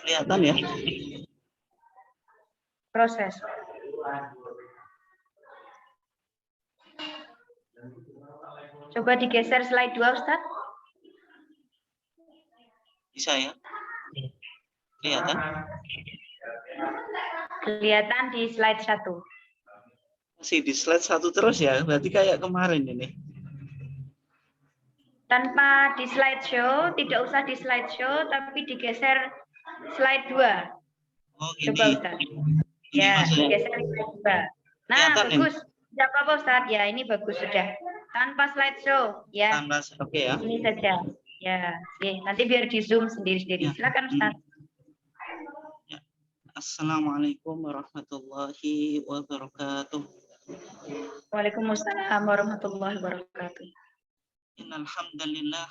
Kelihatan ya? Proses. Coba digeser slide 2, Ustaz. Bisa ya? Kelihatan? Kelihatan di slide 1. Masih di slide 1 terus ya? Berarti kayak kemarin ini. Tanpa di slideshow, tidak usah di slideshow, tapi digeser slide 2. Oh, Coba gini. Ustaz. Ini Ya, maksudnya. digeser slide 2. Nah, Kelihatan bagus. Tidak apa-apa Ustaz. Ya, ini bagus sudah. Tanpa slideshow. Ya, Oke ya. ini saja. Ya, oke. Nanti biar di zoom sendiri-sendiri. Ya. Silakan Ustaz. Ya. Assalamualaikum warahmatullahi wabarakatuh. Waalaikumsalam warahmatullahi wabarakatuh. Innal hamdalillah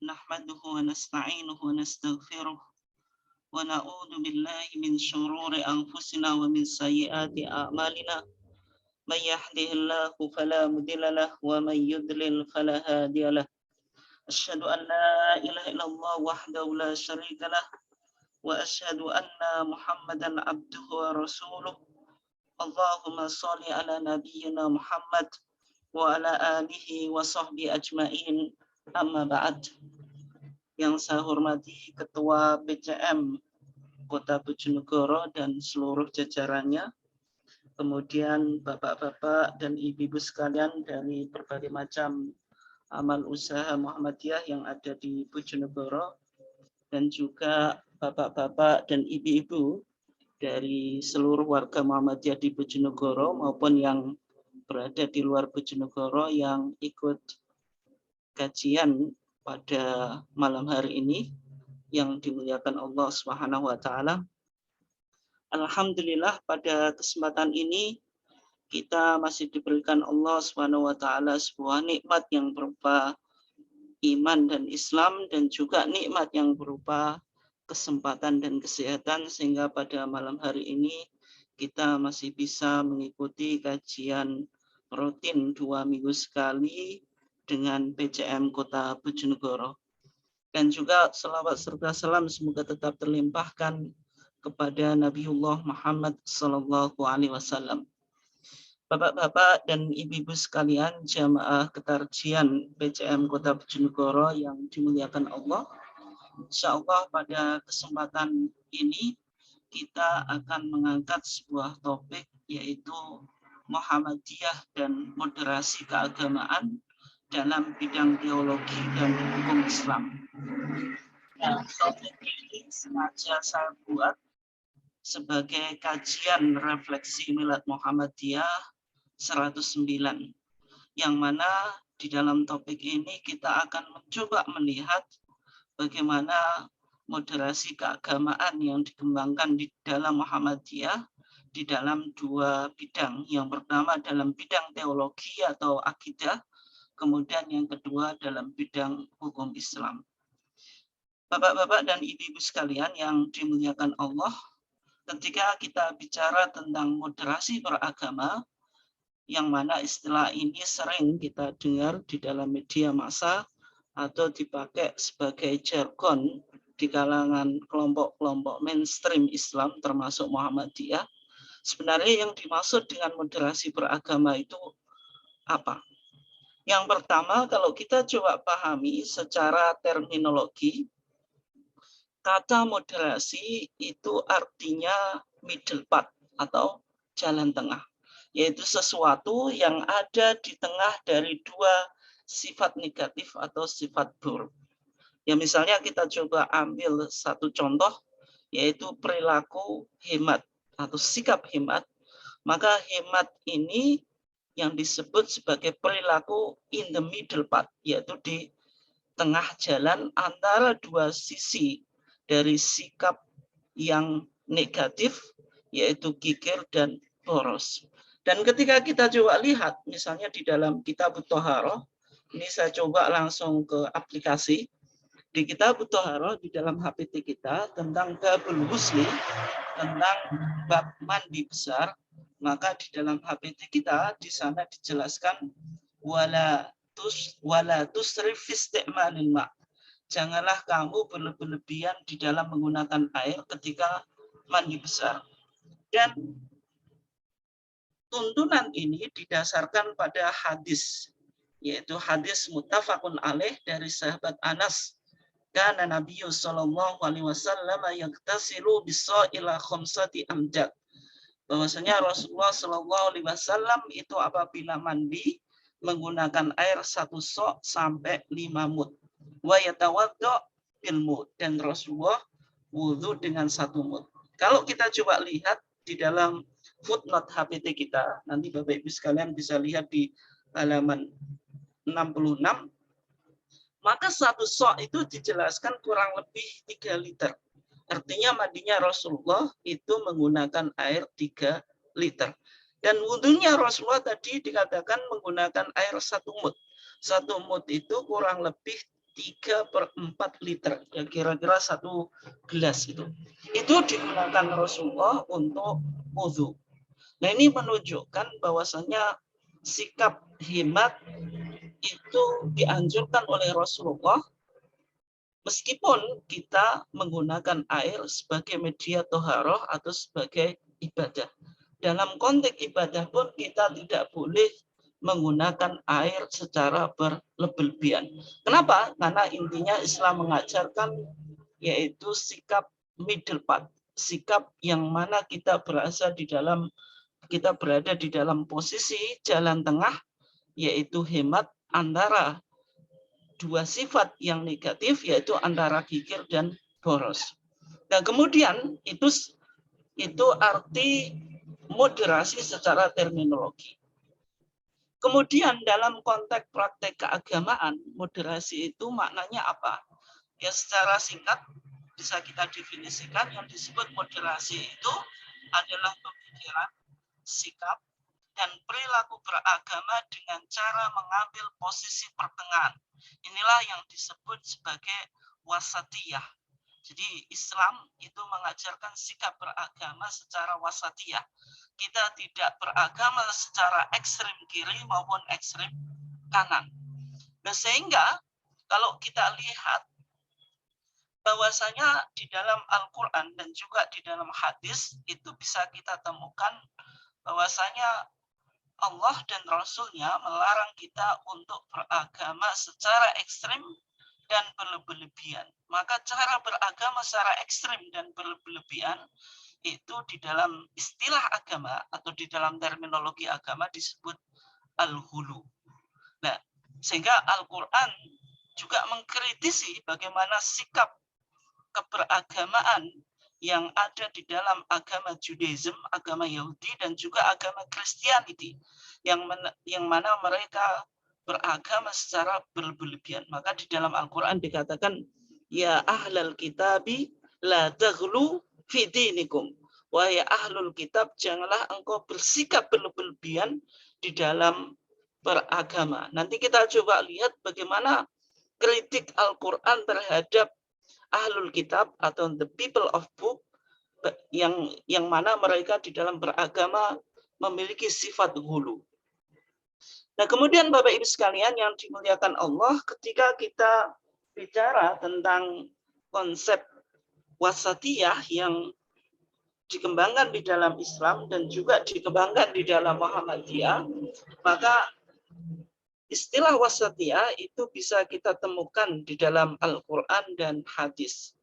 nahmaduhu wa nasta'inuhu wa nastaghfiruh wa na'udzu billahi min syururi anfusina wa min sayyiati a'malina. May yahdihillahu fala mudilla lahu wa may yudlil fala hadiya lahu. Asyhadu an la ilaha illallah wahdahu la syarika lah wa asyhadu anna Muhammadan abduhu wa rasuluh. Allahumma shalli ala nabiyyina Muhammad wa ala alihi wa sahbihi ajmain. Amma ba'd. Yang saya hormati Ketua PCM Kota Bojonegoro dan seluruh jajarannya, kemudian bapak-bapak dan ibu-ibu sekalian dari berbagai macam amal usaha Muhammadiyah yang ada di Bojonegoro, dan juga bapak-bapak dan ibu-ibu dari seluruh warga Muhammadiyah di Bojonegoro maupun yang berada di luar Bojonegoro yang ikut kajian pada malam hari ini yang dimuliakan Allah Subhanahu wa taala. Alhamdulillah pada kesempatan ini kita masih diberikan Allah Subhanahu wa taala sebuah nikmat yang berupa iman dan Islam, dan juga nikmat yang berupa kesempatan dan kesehatan, sehingga pada malam hari ini kita masih bisa mengikuti kajian rutin 2 minggu sekali dengan PCM Kota Bojonegoro. Dan juga selawat serta salam semoga tetap terlimpahkan kepada Nabiullah Muhammad SAW. Bapak-bapak dan ibu-ibu sekalian, jamaah ketarjian PCM Kota Bojonegoro yang dimuliakan Allah, insya Allah pada kesempatan ini kita akan mengangkat sebuah topik, yaitu Muhammadiyah dan moderasi keagamaan dalam bidang teologi dan hukum Islam. Nah, topik ini sengaja saya buat sebagai kajian refleksi Milad Muhammadiyah 109, yang mana di dalam topik ini kita akan mencoba melihat bagaimana moderasi keagamaan yang dikembangkan di dalam Muhammadiyah di dalam 2 bidang. Yang pertama dalam bidang teologi atau akidah, kemudian yang kedua dalam bidang hukum Islam. Bapak-bapak dan ibu-ibu sekalian yang dimuliakan Allah, ketika kita bicara tentang moderasi beragama, yang mana istilah ini sering kita dengar di dalam media massa atau dipakai sebagai jargon di kalangan kelompok-kelompok mainstream Islam termasuk Muhammadiyah. Sebenarnya yang dimaksud dengan moderasi beragama itu apa? Yang pertama, kalau kita coba pahami secara terminologi, kata moderasi itu artinya middle path atau jalan tengah, yaitu sesuatu yang ada di tengah dari 2 sifat negatif atau sifat buruk. Ya, misalnya kita coba ambil satu contoh, yaitu perilaku hemat atau sikap hemat. Maka hemat ini yang disebut sebagai perilaku in the middle path, yaitu di tengah jalan antara 2 sisi dari sikap yang negatif, yaitu kikir dan boros. Dan ketika kita coba lihat, misalnya di dalam Kitab Thaharah, ini saya coba langsung ke aplikasi. Di Kitab Thaharah di dalam HPT kita tentang babul husli, tentang bab mandi besar, maka di dalam HPT kita di sana dijelaskan wala tusrif fi isti'malil ma'. Janganlah kamu berlebihan di dalam menggunakan air ketika mandi besar. Dan tuntunan ini didasarkan pada hadis, yaitu hadis muttafaqun alaih dari sahabat Anas. Kana Nabi sallallahu alaihi wasallam yaghtasilu bis-sa'ila khamsati amjad. Bahwasanya Rasulullah sallallahu alaihi wasallam itu apabila mandi menggunakan air 1 sok sampai 5 mud. Wa yatawaddo bil mud, dan Rasulullah wudu dengan 1 mud. Kalau kita coba lihat di dalam footnote HPT kita, nanti Bapak Ibu sekalian bisa lihat di halaman 66, maka 1 sok itu dijelaskan kurang lebih 3 liter. Artinya mandinya Rasulullah itu menggunakan air 3 liter. Dan wudhunya Rasulullah tadi dikatakan menggunakan air 1 mud. 1 mud itu kurang lebih 3/4 liter. Ya, kira-kira 1 gelas itu. Itu digunakan Rasulullah untuk wudhu. Nah, ini menunjukkan bahwasanya sikap hemat itu dianjurkan oleh Rasulullah meskipun kita menggunakan air sebagai media toharoh atau sebagai ibadah. Dalam konteks ibadah pun kita tidak boleh menggunakan air secara berlebihan. Kenapa? Karena intinya Islam mengajarkan yaitu sikap middle path, sikap yang mana kita berada di dalam posisi jalan tengah, yaitu hemat antara 2 sifat yang negatif, yaitu antara kikir dan boros. Nah, kemudian itu arti moderasi secara terminologi. Kemudian dalam konteks praktek keagamaan, moderasi itu maknanya apa? Ya, secara singkat bisa kita definisikan yang disebut moderasi itu adalah pemikiran, sikap, dan perilaku beragama dengan cara mengambil posisi pertengahan. Inilah yang disebut sebagai wasatiyah. Jadi Islam itu mengajarkan sikap beragama secara wasatiyah. Kita tidak beragama secara ekstrem kiri maupun ekstrem kanan. Nah, sehingga kalau kita lihat bahwasanya di dalam Al-Quran dan juga di dalam hadis itu bisa kita temukan bahwasanya Allah dan Rasul-Nya melarang kita untuk beragama secara ekstrem dan berlebihan. Maka cara beragama secara ekstrem dan berlebihan itu di dalam istilah agama atau di dalam terminologi agama disebut al-hulu. Nah, sehingga Al-Quran juga mengkritisi bagaimana sikap keberagamaan yang ada di dalam agama Judaism, agama Yahudi, dan juga agama Christianity, yang mana mereka beragama secara berlebihan. Maka di dalam Al-Quran dikatakan, ya ahlal kitabi la taghlu fi dinikum. Wahai ahlul kitab, janganlah engkau bersikap berlebihan di dalam beragama. Nanti kita coba lihat bagaimana kritik Al-Quran terhadap ahlul kitab atau the people of book yang mana mereka di dalam beragama memiliki sifat hulu. Nah, kemudian Bapak Ibu sekalian yang dimuliakan Allah, ketika kita bicara tentang konsep wasatiyah yang dikembangkan di dalam Islam dan juga dikembangkan di dalam Muhammadiyah, maka istilah wasatiyah itu bisa kita temukan di dalam Al-Quran dan hadis.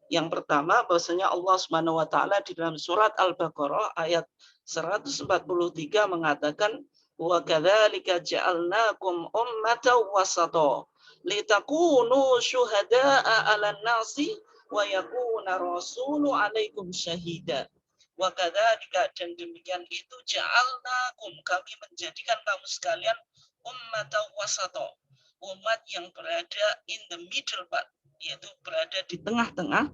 Yang pertama, bahwasanya Allah Subhanahu wa taala di dalam surat Al-Baqarah ayat 143 mengatakan, wa kadzalika ja'alnakum ummatan wasata litakunu syuhada'a 'alan nasi wa yakuna rasulu 'alaikum syahida. Wa kadzalika, dan demikian itu, ja'alnakum, kami menjadikan kamu sekalian ummatan wasata, umat yang berada in the middle part, yaitu berada di tengah-tengah,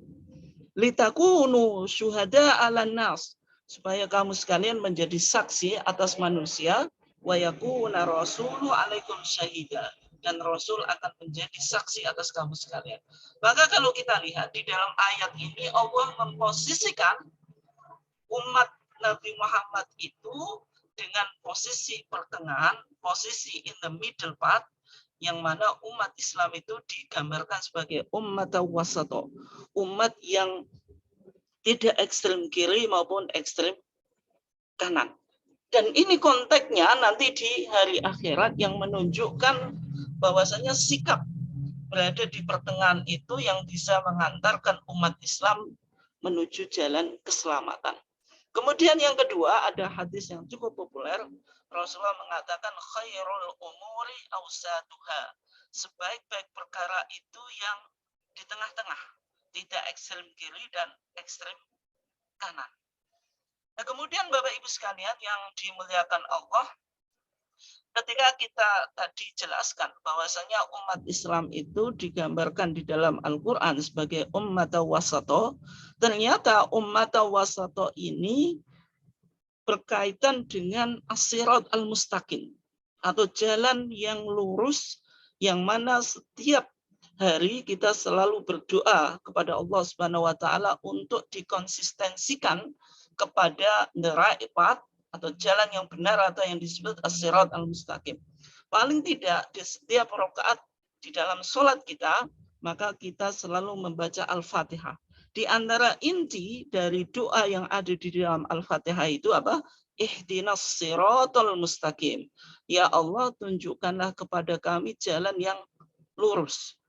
litakunu syuhada 'alan nas, supaya kamu sekalian menjadi saksi atas manusia, wa yakuna rasulu 'alaikum syahida, dan Rasul akan menjadi saksi atas kamu sekalian. Maka kalau kita lihat di dalam ayat ini, Allah memposisikan umat Nabi Muhammad itu dengan posisi pertengahan, posisi in the middle part, yang mana umat Islam itu digambarkan sebagai umat wasato, umat yang tidak ekstrem kiri maupun ekstrem kanan. Dan ini konteksnya nanti di hari akhirat yang menunjukkan bahwasanya sikap berada di pertengahan itu yang bisa mengantarkan umat Islam menuju jalan keselamatan. Kemudian yang kedua, ada hadis yang cukup populer. Rasulullah mengatakan khairul umuri awsatuha. Sebaik-baik perkara itu yang di tengah-tengah, tidak ekstrem kiri dan ekstrem kanan. Nah, kemudian Bapak Ibu sekalian yang dimuliakan Allah, ketika kita tadi jelaskan bahwasanya umat Islam itu digambarkan di dalam Al-Quran sebagai ummat wasato, ternyata ummat wasato ini berkaitan dengan as-sirat al-mustaqim atau jalan yang lurus, yang mana setiap hari kita selalu berdoa kepada Allah Subhanahu wa taala untuk dikonsistensikan kepada the right path atau jalan yang benar atau yang disebut as-sirat al-mustaqim. Paling tidak di setiap rakaat di dalam sholat kita, maka kita selalu membaca Al-Fatihah. Di antara inti dari doa yang ada di dalam Al-Fatihah itu apa? Ihdinas siratal mustaqim. Ya Allah, tunjukkanlah kepada kami jalan yang lurus.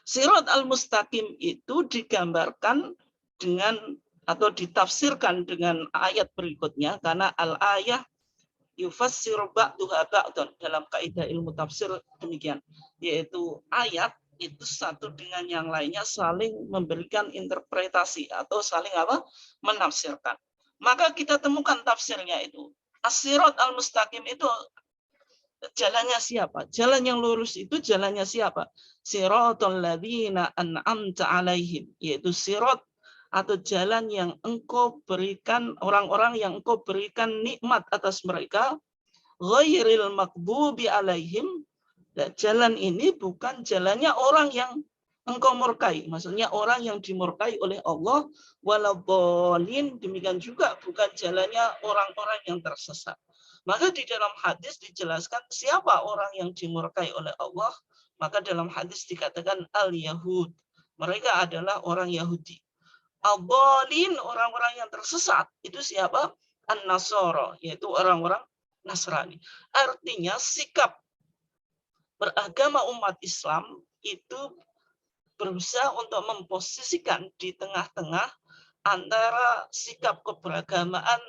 Sirat al-mustaqim itu digambarkan dengan atau ditafsirkan dengan ayat berikutnya, karena al-ayah yufassiru ba'duha ba'dan, dalam kaidah ilmu tafsir demikian, yaitu ayat itu satu dengan yang lainnya saling memberikan interpretasi atau saling apa? Menafsirkan. Maka kita temukan tafsirnya itu. As-sirat al-mustaqim itu jalannya siapa? Jalan yang lurus itu jalannya siapa? Siratal ladzina an'amta alaihim, yaitu sirat atau jalan yang engkau berikan orang-orang yang engkau berikan nikmat atas mereka, ghairil maghdubi alaihim. Dan jalan ini bukan jalannya orang yang engkau murkai, maksudnya orang yang dimurkai oleh Allah, waladhdallin, demikian juga bukan jalannya orang-orang yang tersesat. Maka di dalam hadis dijelaskan siapa orang yang dimurkai oleh Allah, maka dalam hadis dikatakan al-Yahud, mereka adalah orang Yahudi. Al-Dhalin, orang-orang yang tersesat, itu siapa? An-Nasara, yaitu orang-orang Nasrani. Artinya sikap beragama umat Islam itu berusaha untuk memposisikan di tengah-tengah antara sikap keberagamaan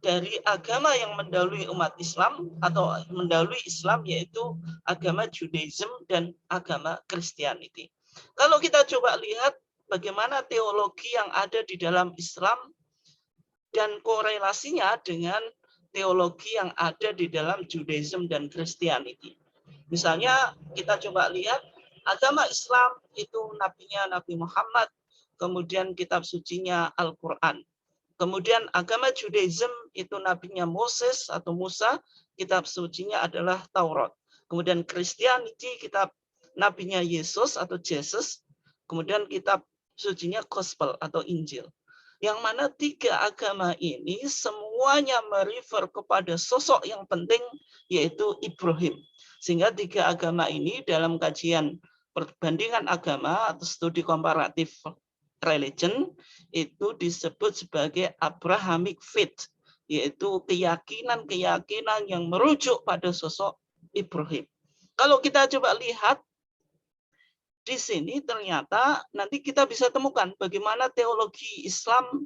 dari agama yang mendahului umat Islam atau mendahului Islam, yaitu agama Judaism dan agama Kristianiti. Kalau kita coba lihat bagaimana teologi yang ada di dalam Islam dan korelasinya dengan teologi yang ada di dalam Judaism dan Christianity. Misalnya kita coba lihat agama Islam itu nabinya Nabi Muhammad, kemudian kitab sucinya Al-Quran. Kemudian agama Judaism itu nabinya Moses atau Musa, kitab sucinya adalah Taurat. Kemudian Christianity kitab nabinya Yesus atau Jesus, kemudian kitab sucinya Gospel atau Injil. Yang mana tiga agama ini semuanya merefer kepada sosok yang penting, yaitu Ibrahim. Sehingga tiga agama ini dalam kajian perbandingan agama atau studi komparatif religion itu disebut sebagai Abrahamic faith, yaitu keyakinan-keyakinan yang merujuk pada sosok Ibrahim. Kalau kita coba lihat di sini, ternyata nanti kita bisa temukan bagaimana teologi Islam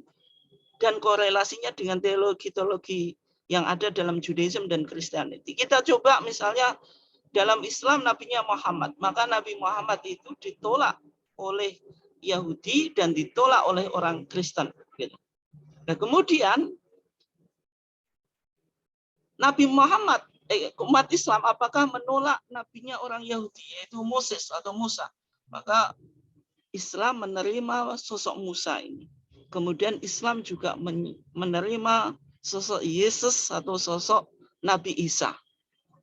dan korelasinya dengan teologi-teologi yang ada dalam Judaism dan Christianity. Kita coba misalnya dalam Islam nabinya Muhammad, maka Nabi Muhammad itu ditolak oleh Yahudi dan ditolak oleh orang Kristen. Nah, kemudian Nabi Muhammad, umat Islam apakah menolak nabinya orang Yahudi, yaitu Moses atau Musa? Maka Islam menerima sosok Musa ini. Kemudian Islam juga menerima sosok Yesus atau sosok Nabi Isa.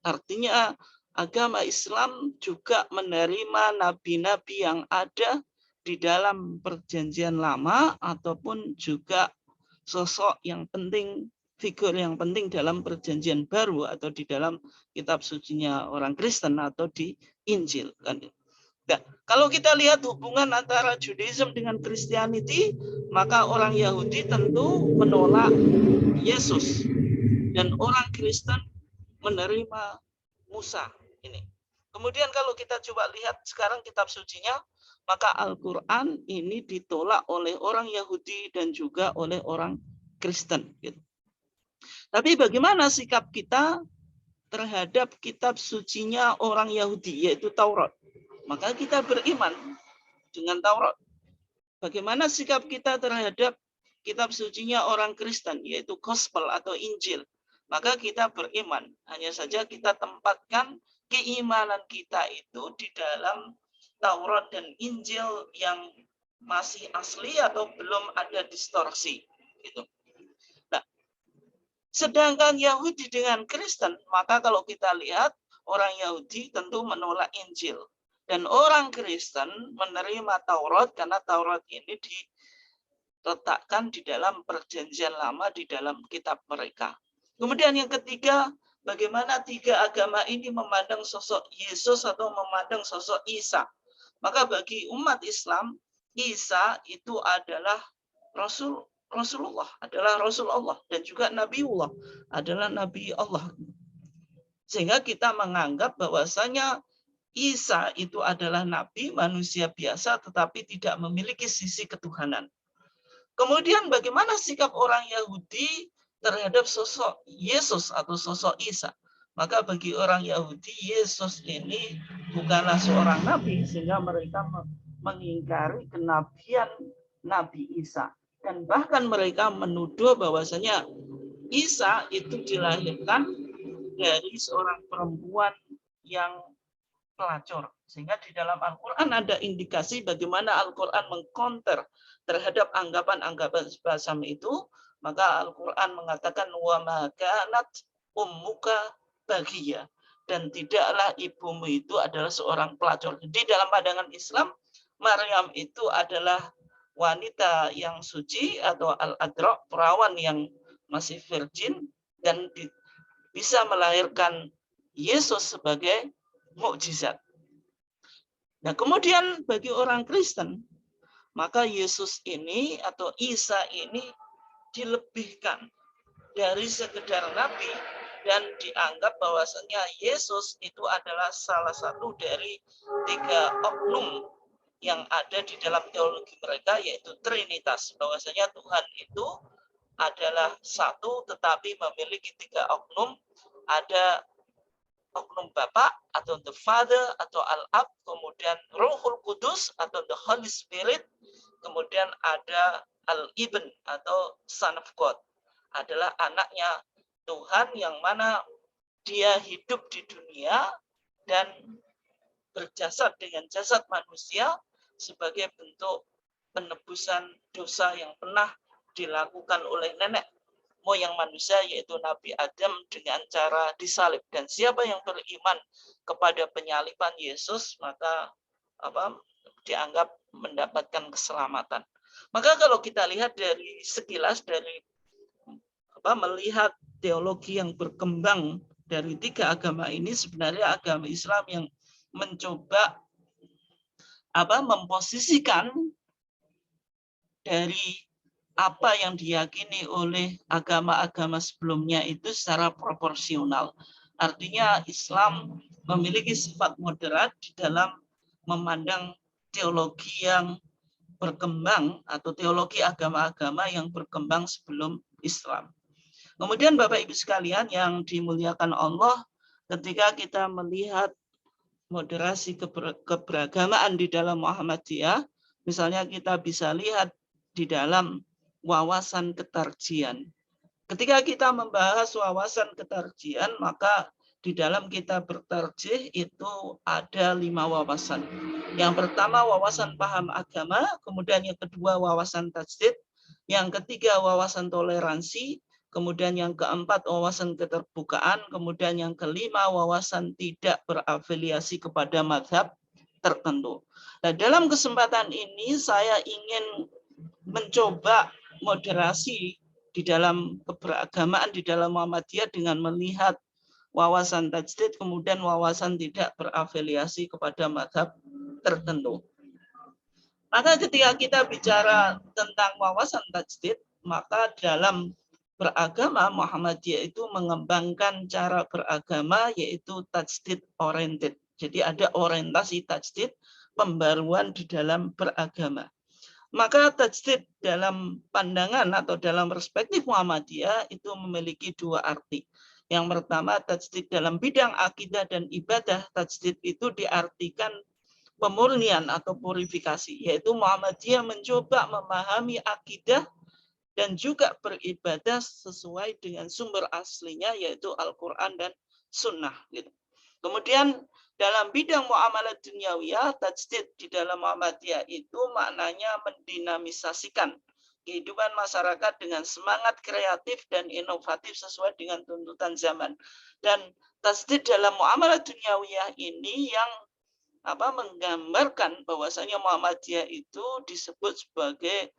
Artinya agama Islam juga menerima nabi-nabi yang ada di dalam perjanjian lama ataupun juga sosok yang penting figur yang penting dalam Perjanjian Baru atau di dalam kitab sucinya orang Kristen atau di Injil kan. Nah, kalau kita lihat hubungan antara Judaism dengan Christianity, maka orang Yahudi tentu menolak Yesus dan orang Kristen menerima Musa ini. Kemudian kalau kita coba lihat sekarang kitab sucinya, maka Al-Quran ini ditolak oleh orang Yahudi dan juga oleh orang Kristen. Gitu. Tapi bagaimana sikap kita terhadap kitab sucinya orang Yahudi, yaitu Taurat? Maka kita beriman dengan Taurat. Bagaimana sikap kita terhadap kitab sucinya orang Kristen, yaitu Gospel atau Injil? Maka kita beriman. Hanya saja kita tempatkan keimanan kita itu di dalam Taurat dan Injil yang masih asli atau belum ada distorsi. Gitu. Nah, sedangkan Yahudi dengan Kristen, maka kalau kita lihat orang Yahudi tentu menolak Injil. Dan orang Kristen menerima Taurat karena Taurat ini diletakkan di dalam Perjanjian Lama di dalam kitab mereka. Kemudian yang ketiga, bagaimana tiga agama ini memandang sosok Yesus atau memandang sosok Isa. Maka bagi umat Islam, Isa itu adalah Rasulullah, adalah Rasul Allah, dan juga Nabiullah, adalah Nabi Allah. Sehingga kita menganggap bahwasanya Isa itu adalah nabi manusia biasa tetapi tidak memiliki sisi ketuhanan. Kemudian bagaimana sikap orang Yahudi terhadap sosok Yesus atau sosok Isa? Maka bagi orang Yahudi Yesus ini bukanlah seorang nabi sehingga mereka mengingkari kenabian Nabi Isa dan bahkan mereka menuduh bahwasanya Isa itu dilahirkan dari seorang perempuan yang pelacur. Sehingga di dalam Al-Quran ada indikasi bagaimana Al-Quran mengcounter terhadap anggapan-anggapan semacam itu. Maka Al-Quran mengatakan wa ma kanat ummuka baghiyah, dan tidaklah ibumu itu adalah seorang pelacur. Jadi dalam pandangan Islam, Maryam itu adalah wanita yang suci atau al-adra, perawan yang masih virgin dan bisa melahirkan Yesus sebagai mukjizat. Nah, kemudian bagi orang Kristen, maka Yesus ini atau Isa ini dilebihkan dari sekedar nabi dan dianggap bahwasanya Yesus itu adalah salah satu dari tiga oknum yang ada di dalam teologi mereka, yaitu Trinitas, bahwasanya Tuhan itu adalah satu tetapi memiliki tiga oknum. Ada oknum Bapa atau the Father atau Al-Ab, kemudian Ruhul Kudus atau the Holy Spirit, kemudian ada Al-Ibn atau Son of God, adalah anaknya Tuhan yang mana dia hidup di dunia dan berjasad dengan jasad manusia sebagai bentuk penebusan dosa yang pernah dilakukan oleh nenek moyang manusia yaitu Nabi Adam dengan cara disalib. Dan siapa yang beriman kepada penyaliban Yesus maka dianggap mendapatkan keselamatan. Maka kalau kita lihat dari sekilas dari melihat teologi yang berkembang dari tiga agama ini, sebenarnya agama Islam yang mencoba memposisikan dari apa yang diyakini oleh agama-agama sebelumnya itu secara proporsional. Artinya Islam memiliki sifat moderat di dalam memandang teologi yang berkembang atau teologi agama-agama yang berkembang sebelum Islam. Kemudian Bapak Ibu sekalian yang dimuliakan Allah, ketika kita melihat moderasi keberagamaan di dalam Muhammadiyah, misalnya kita bisa lihat di dalam wawasan ketarjian. Ketika kita membahas wawasan ketarjian, maka di dalam kitab bertarjih itu ada 5 wawasan. Yang pertama wawasan paham agama, kemudian yang kedua wawasan tajdid, yang ketiga wawasan toleransi, kemudian yang keempat wawasan keterbukaan, kemudian yang kelima wawasan tidak berafiliasi kepada mazhab tertentu. Nah, dalam kesempatan ini saya ingin mencoba moderasi di dalam keberagamaan di dalam Muhammadiyah dengan melihat wawasan tajdid, kemudian wawasan tidak berafiliasi kepada mazhab tertentu. Maka ketika kita bicara tentang wawasan tajdid, maka dalam beragama Muhammadiyah itu mengembangkan cara beragama yaitu tajdid oriented. Jadi ada orientasi tajdid, pembaruan di dalam beragama. Maka tajdid dalam pandangan atau dalam perspektif Muhammadiyah itu memiliki dua arti. Yang pertama, tajdid dalam bidang akidah dan ibadah. Tajdid itu diartikan pemurnian atau purifikasi, yaitu Muhammadiyah mencoba memahami akidah dan juga beribadah sesuai dengan sumber aslinya, yaitu Al-Quran dan Sunnah. Kemudian dalam bidang muamalah duniawiyah, tajdid di dalam Muhammadiyah itu maknanya mendinamisasikan kehidupan masyarakat dengan semangat kreatif dan inovatif sesuai dengan tuntutan zaman. Dan tajdid dalam muamalah duniawiyah ini yang menggambarkan bahwasanya Muhammadiyah itu disebut sebagai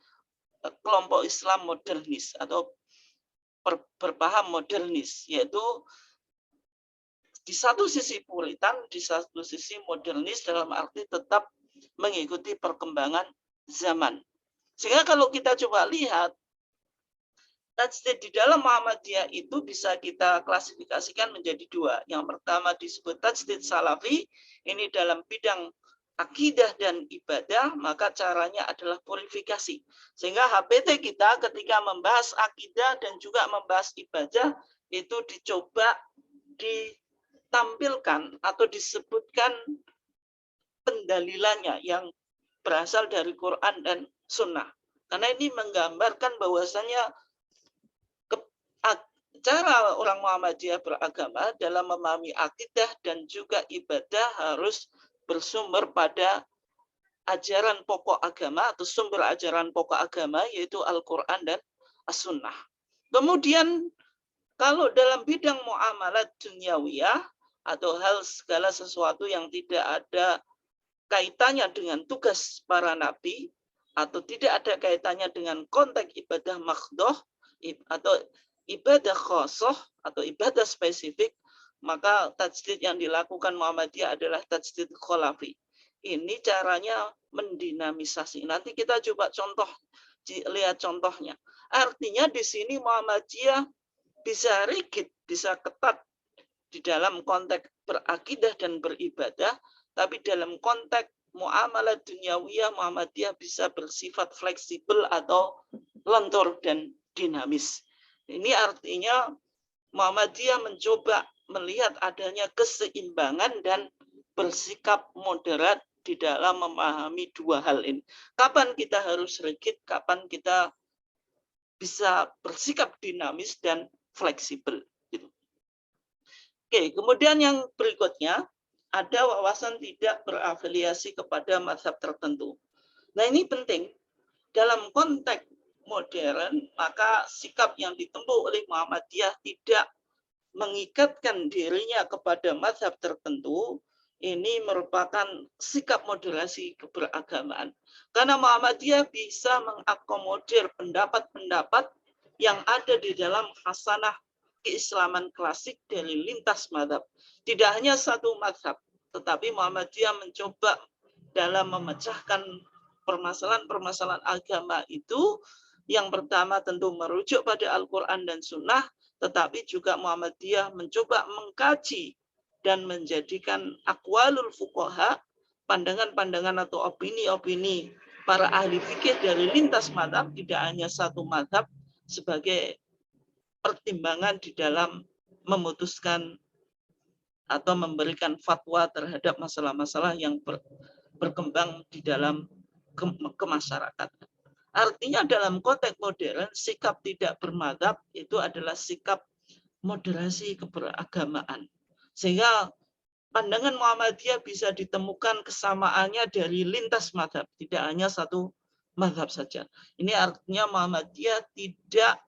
kelompok Islam modernis atau berpaham modernis, yaitu di satu sisi puritan, di satu sisi modernis dalam arti tetap mengikuti perkembangan zaman. Sehingga kalau kita coba lihat, tajdid di dalam Muhammadiyah itu bisa kita klasifikasikan menjadi dua. Yang pertama disebut tajdid salafi, ini dalam bidang akidah dan ibadah, maka caranya adalah purifikasi. Sehingga HPT kita ketika membahas akidah dan juga membahas ibadah, itu dicoba ditampilkan atau disebutkan pendalilannya yang berasal dari Quran dan Sunnah. Karena ini menggambarkan bahwasanya cara orang Muhammadiyah beragama dalam memahami akidah dan juga ibadah harus bersumber pada ajaran pokok agama atau sumber ajaran pokok agama, yaitu Al-Quran dan As-Sunnah. Kemudian kalau dalam bidang muamalat duniawiyah atau hal segala sesuatu yang tidak ada kaitannya dengan tugas para nabi atau tidak ada kaitannya dengan konteks ibadah makhdoh atau ibadah khosoh atau ibadah spesifik, maka tajdid yang dilakukan Muhammadiyah adalah tajdid kholafi. Ini caranya mendinamisasi. Nanti kita coba lihat contohnya. Artinya di sini Muhammadiyah bisa rigid, bisa ketat di dalam konteks berakidah dan beribadah, tapi dalam konteks muamalah duniawiyah Muhammadiyah bisa bersifat fleksibel atau lentur dan dinamis. Ini artinya Muhammadiyah mencoba melihat adanya keseimbangan dan bersikap moderat di dalam memahami dua hal ini. Kapan kita harus rigid, kapan kita bisa bersikap dinamis dan fleksibel. Oke, kemudian yang berikutnya ada wawasan tidak berafiliasi kepada mazhab tertentu. Nah, ini penting. Dalam konteks modern, maka sikap yang ditempuh oleh Muhammadiyah tidak mengikatkan dirinya kepada mazhab tertentu. Ini merupakan sikap moderasi keberagamaan. Karena Muhammadiyah bisa mengakomodir pendapat-pendapat yang ada di dalam khasanah keislaman klasik dari lintas mazhab. Tidak hanya satu mazhab, tetapi Muhammadiyah mencoba dalam memecahkan permasalahan-permasalahan agama itu. Yang pertama tentu merujuk pada Al-Quran dan Sunnah, tetapi juga Muhammadiyah mencoba mengkaji dan menjadikan aqwalul fuqaha, pandangan-pandangan atau opini-opini para ahli fikih dari lintas mazhab, tidak hanya satu mazhab, sebagai pertimbangan di dalam memutuskan atau memberikan fatwa terhadap masalah-masalah yang berkembang di dalam kemasyarakatan. Artinya dalam konteks modern, sikap tidak bermadzhab itu adalah sikap moderasi keberagamaan. Sehingga pandangan Muhammadiyah bisa ditemukan kesamaannya dari lintas mazhab, tidak hanya satu mazhab saja. Ini artinya Muhammadiyah tidak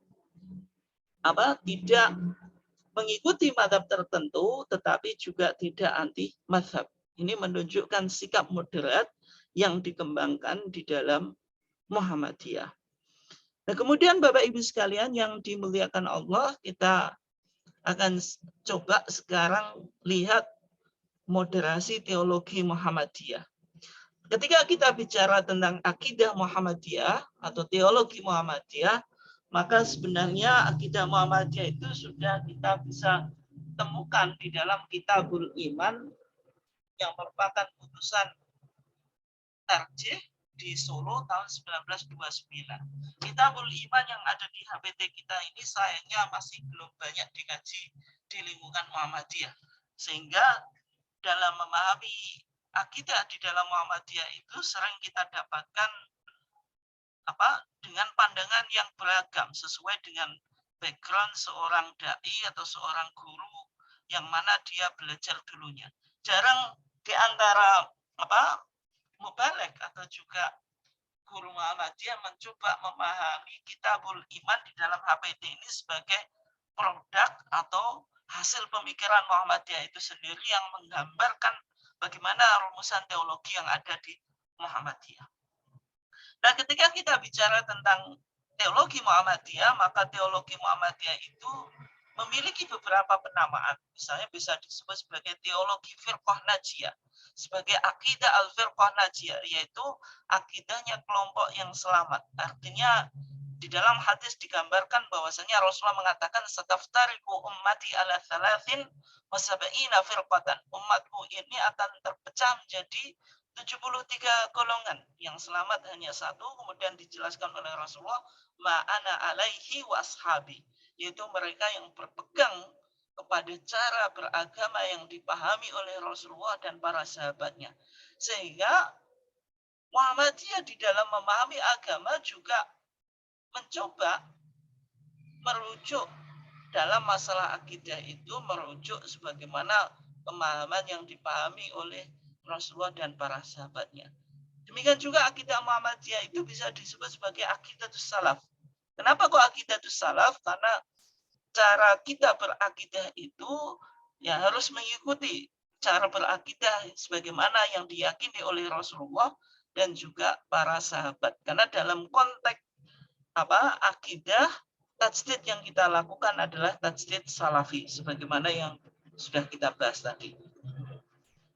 mengikuti mazhab tertentu, tetapi juga tidak anti mazhab. Ini menunjukkan sikap moderat yang dikembangkan di dalam Muhammadiyah. Nah, kemudian Bapak Ibu sekalian yang dimuliakan Allah, kita akan coba sekarang lihat moderasi teologi Muhammadiyah. Ketika kita bicara tentang akidah Muhammadiyah atau teologi Muhammadiyah, maka sebenarnya akidah Muhammadiyah itu sudah kita bisa temukan di dalam Kitabul Iman yang merupakan putusan tarjih di Solo tahun 1929. Kitabul Iman yang ada di HPT kita ini sayangnya masih belum banyak dikaji di lingkungan Muhammadiyah. Sehingga dalam memahami akidah di dalam Muhammadiyah itu sering kita dapatkan dengan pandangan yang beragam sesuai dengan background seorang dai atau seorang guru yang mana dia belajar dulunya. Jarang di antara mubalek atau juga guru Muhammadiyah mencoba memahami Kitabul Iman di dalam HPT ini sebagai produk atau hasil pemikiran Muhammadiyah itu sendiri yang menggambarkan bagaimana rumusan teologi yang ada di Muhammadiyah. Nah, ketika kita bicara tentang teologi Muhammadiyah, maka teologi Muhammadiyah itu memiliki beberapa penamaan. Misalnya bisa disebut sebagai teologi firqah najiyah, sebagai akidah al-firqah najiyah, yaitu akidahnya kelompok yang selamat. Artinya di dalam hadis digambarkan bahwasanya Rasulullah mengatakan sataftariqu ummati ala thalathin wa sab'ina firqatan. Umatku ini akan terpecah menjadi 73 golongan, yang selamat hanya satu. Kemudian dijelaskan oleh Rasulullah, ma'ana alaihi wa ashabi, yaitu mereka yang berpegang kepada cara beragama yang dipahami oleh Rasulullah dan para sahabatnya. Sehingga Muhammadiyah di dalam memahami agama juga mencoba merujuk dalam masalah akidah itu, merujuk sebagaimana pemahaman yang dipahami oleh Rasulullah dan para sahabatnya. Demikian juga akidah Muhammadiyah itu bisa disebut sebagai akidatus salaf. Kenapa kok akidatus salaf? Karena cara kita berakidah itu ya harus mengikuti cara berakidah sebagaimana yang diyakini oleh Rasulullah dan juga para sahabat. Karena dalam konteks akidah, tajdid yang kita lakukan adalah tajdid salafi sebagaimana yang sudah kita bahas tadi.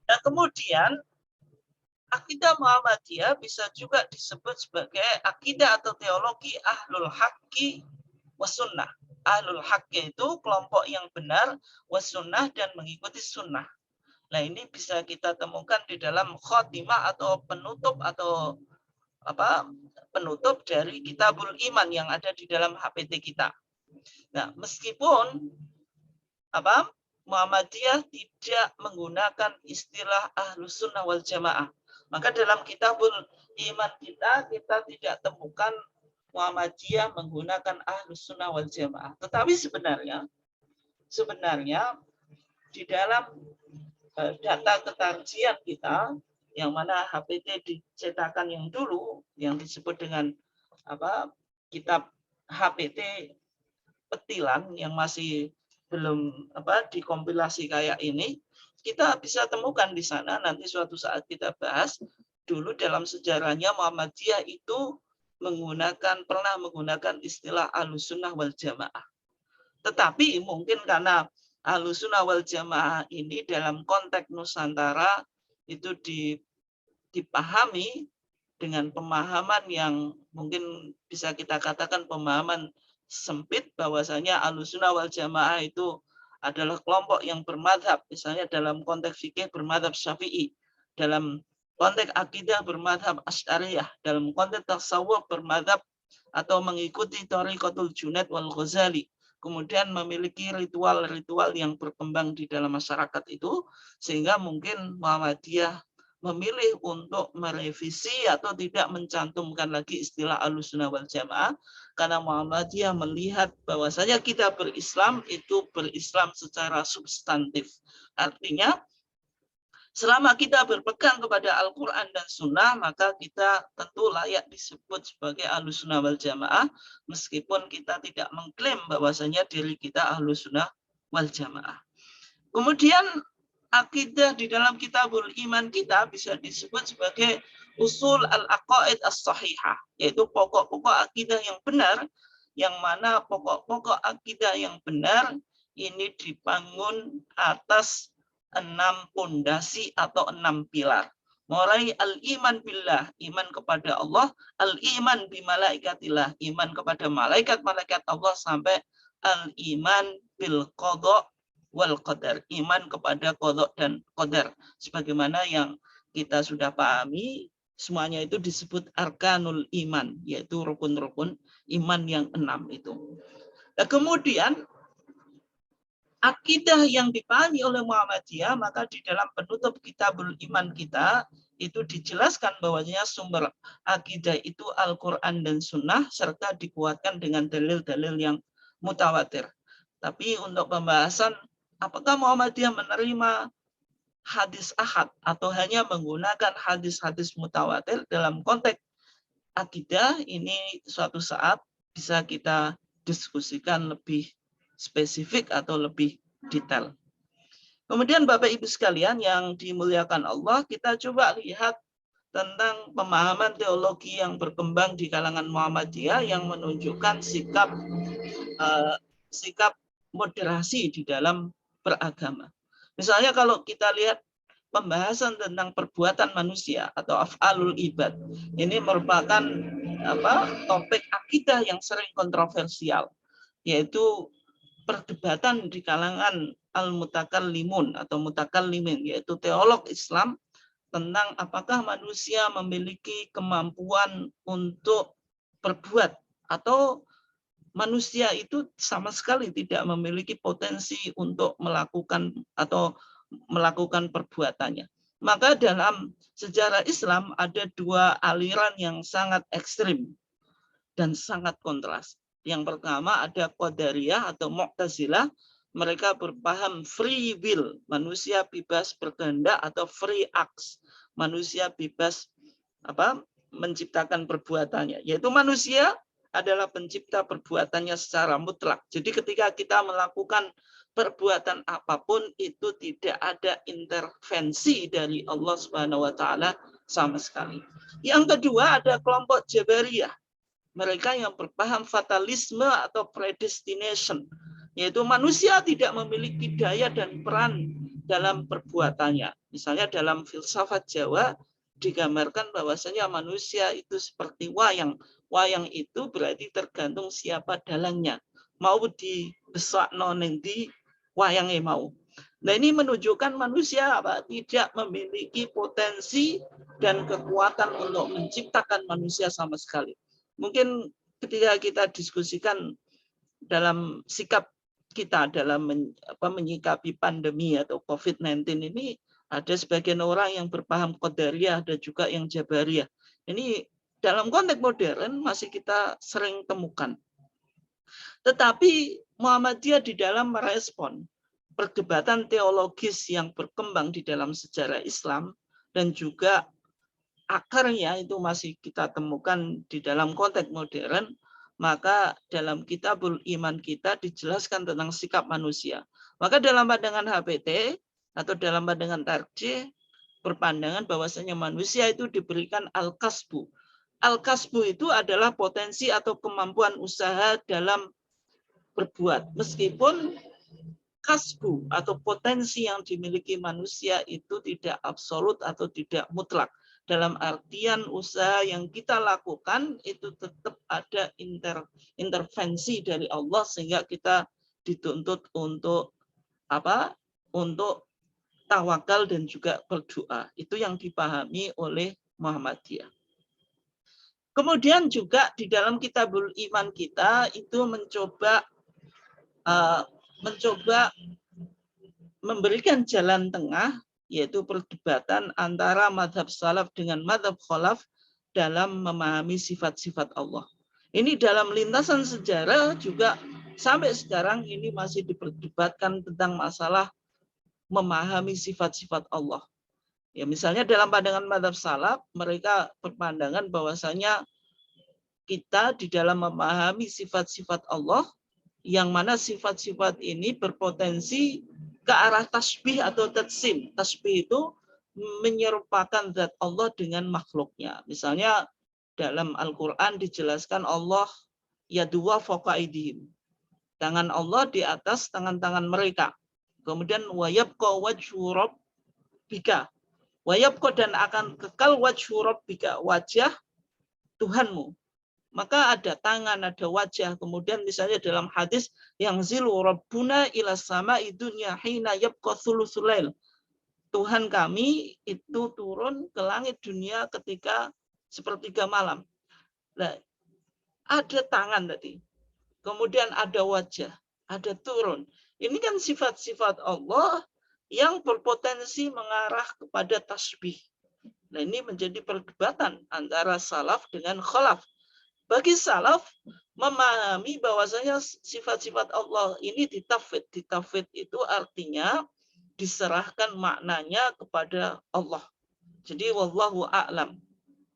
Dan kemudian akidah Muhammadiyah bisa juga disebut sebagai akidah atau teologi ahlul haqqi wasunnah. Ahlul haqqi itu kelompok yang benar, wasunnah dan mengikuti sunnah. Nah, ini bisa kita temukan di dalam khotimah atau penutup penutup dari Kitabul Iman yang ada di dalam HPT kita. Nah, meskipun Muhammadiyah tidak menggunakan istilah Ahlus Sunnah wal Jamaah, maka dalam Kitabul Iman kita tidak temukan Muhammadiyah menggunakan Ahlus Sunnah wal Jamaah. Tetapi sebenarnya di dalam data ketarjian kita, yang mana HPT dicetakan yang dulu, yang disebut dengan kitab HPT petilan yang masih belum dikompilasi kayak ini, kita bisa temukan di sana. Nanti suatu saat kita bahas. Dulu dalam sejarahnya Muhammadiyah itu pernah menggunakan istilah Ahlussunnah wal Jamaah. Tetapi mungkin karena Ahlussunnah wal Jamaah ini dalam konteks Nusantara itu dipahami dengan pemahaman yang mungkin bisa kita katakan pemahaman sempit, bahwasanya Ahlussunnah wal Jamaah itu adalah kelompok yang bermadhab, misalnya dalam konteks fikih bermadhab Syafi'i, dalam konteks akidah bermadhab Asy'ariyah, dalam konteks tasawuf bermadhab atau mengikuti Thariqatul Junaid wal Ghazali, kemudian memiliki ritual-ritual yang berkembang di dalam masyarakat itu, sehingga mungkin Muhammadiyah memilih untuk merevisi atau tidak mencantumkan lagi istilah Ahlussunnah wal Jamaah, karena Muhammadiyah melihat bahwasanya kita berislam itu berislam secara substantif. Artinya selama kita berpegang kepada Al-Quran dan Sunnah, maka kita tentu layak disebut sebagai Ahlussunnah wal Jamaah, meskipun kita tidak mengklaim bahwasanya diri kita Ahlussunnah wal Jamaah. Kemudian akidah di dalam Kitabul Iman kita bisa disebut sebagai usul al-aqaid as-sahihah, yaitu pokok-pokok akidah yang benar, yang mana pokok-pokok akidah yang benar ini dibangun atas 6 pondasi atau 6 pilar. Mulai al-iman billah, iman kepada Allah, al-iman bimalaikatillah, iman kepada malaikat-malaikat Allah, sampai al-iman bil qada wal qadar, iman kepada qada dan qadar. Sebagaimana yang kita sudah pahami, semuanya itu disebut arkanul iman, yaitu rukun-rukun iman yang 6 itu. Nah, kemudian akidah yang dipahami oleh Muhammadiyah, maka di dalam penutup kitabul iman kita itu dijelaskan bahwasanya sumber akidah itu Al-Quran dan Sunnah, serta dikuatkan dengan dalil-dalil yang mutawatir. Tapi untuk pembahasan apakah Muhammadiyah menerima hadis ahad atau hanya menggunakan hadis-hadis mutawatir dalam konteks akidah, ini suatu saat bisa kita diskusikan lebih spesifik atau lebih detail. Kemudian Bapak Ibu sekalian yang dimuliakan Allah, kita coba lihat tentang pemahaman teologi yang berkembang di kalangan Muhammadiyah yang menunjukkan sikap moderasi di dalam beragama. Misalnya kalau kita lihat pembahasan tentang perbuatan manusia atau af'alul ibad, ini merupakan topik akidah yang sering kontroversial, yaitu perdebatan di kalangan al-mutakallimun atau mutakallimin, yaitu teolog Islam, tentang apakah manusia memiliki kemampuan untuk berbuat atau manusia itu sama sekali tidak memiliki potensi untuk melakukan perbuatannya. Maka dalam sejarah Islam ada 2 aliran yang sangat ekstrim dan sangat kontras. Yang pertama ada Qadariyah atau Mu'tazilah, mereka berpaham free will, manusia bebas berkehendak, atau free acts, manusia bebas menciptakan perbuatannya, yaitu manusia adalah pencipta perbuatannya secara mutlak. Jadi ketika kita melakukan perbuatan apapun itu tidak ada intervensi dari Allah Subhanahu wa taala sama sekali. Yang kedua ada kelompok Jabariyah. Mereka yang berpaham fatalisme atau predestination, yaitu manusia tidak memiliki daya dan peran dalam perbuatannya. Misalnya dalam filsafat Jawa digambarkan bahwasanya manusia itu seperti wayang. Wayang itu berarti tergantung siapa dalangnya. Mau dibesak noneng di wayangnya mau. Nah, ini menunjukkan manusia tidak memiliki potensi dan kekuatan untuk menciptakan manusia sama sekali. Mungkin ketika kita diskusikan dalam sikap kita dalam menyikapi pandemi atau COVID-19 ini, ada sebagian orang yang berpaham Qadariyah, ada juga yang Jabariyah. Ini dalam konteks modern masih kita sering temukan. Tetapi Muhammadiyah di dalam merespon perdebatan teologis yang berkembang di dalam sejarah Islam dan juga akarnya itu masih kita temukan di dalam konteks modern, maka dalam kitabul iman kita dijelaskan tentang sikap manusia. Maka dalam pandangan HPT atau dalam pandangan tarjih berpandangan bahwasanya manusia itu diberikan al-kasbu. Al-kasbu itu adalah potensi atau kemampuan usaha dalam berbuat. Meskipun kasbu atau potensi yang dimiliki manusia itu tidak absolut atau tidak mutlak. Dalam artian usaha yang kita lakukan itu tetap ada intervensi dari Allah sehingga kita dituntut untuk untuk tawakal dan juga berdoa. Itu yang dipahami oleh Muhammadiyah. Kemudian juga di dalam kitabul iman kita itu mencoba memberikan jalan tengah, yaitu perdebatan antara mazhab salaf dengan mazhab khalaf dalam memahami sifat-sifat Allah. Ini dalam lintasan sejarah juga sampai sekarang ini masih diperdebatkan tentang masalah memahami sifat-sifat Allah. Ya, misalnya dalam pandangan mazhab salaf, mereka berpandangan bahwasanya kita di dalam memahami sifat-sifat Allah, yang mana sifat-sifat ini berpotensi ke arah tasbih atau tatsim. Tasbih itu menyerupakan zat Allah dengan makhluknya. Misalnya dalam Al-Quran dijelaskan Allah yaduwa fawqa aydihim. Tangan Allah di atas tangan-tangan mereka. Kemudian wayabqa wajhu rabbika. Wayabqa, dan akan kekal wajhu rabbika, wajah Tuhanmu. Maka ada tangan, ada wajah. Kemudian misalnya dalam hadis yang zilu rabbuna ila sama'i dunya hina yabqa thuluthul lail. Tuhan kami itu turun ke langit dunia ketika sepertiga malam. Nah, ada tangan tadi. Kemudian ada wajah, ada turun. Ini kan sifat-sifat Allah yang berpotensi mengarah kepada tasbih. Nah, ini menjadi perdebatan antara salaf dengan khalaf. Bagi salaf memahami bahwasanya sifat-sifat Allah ini ditafwid. Ditafwid itu artinya diserahkan maknanya kepada Allah. Jadi wallahu a'lam.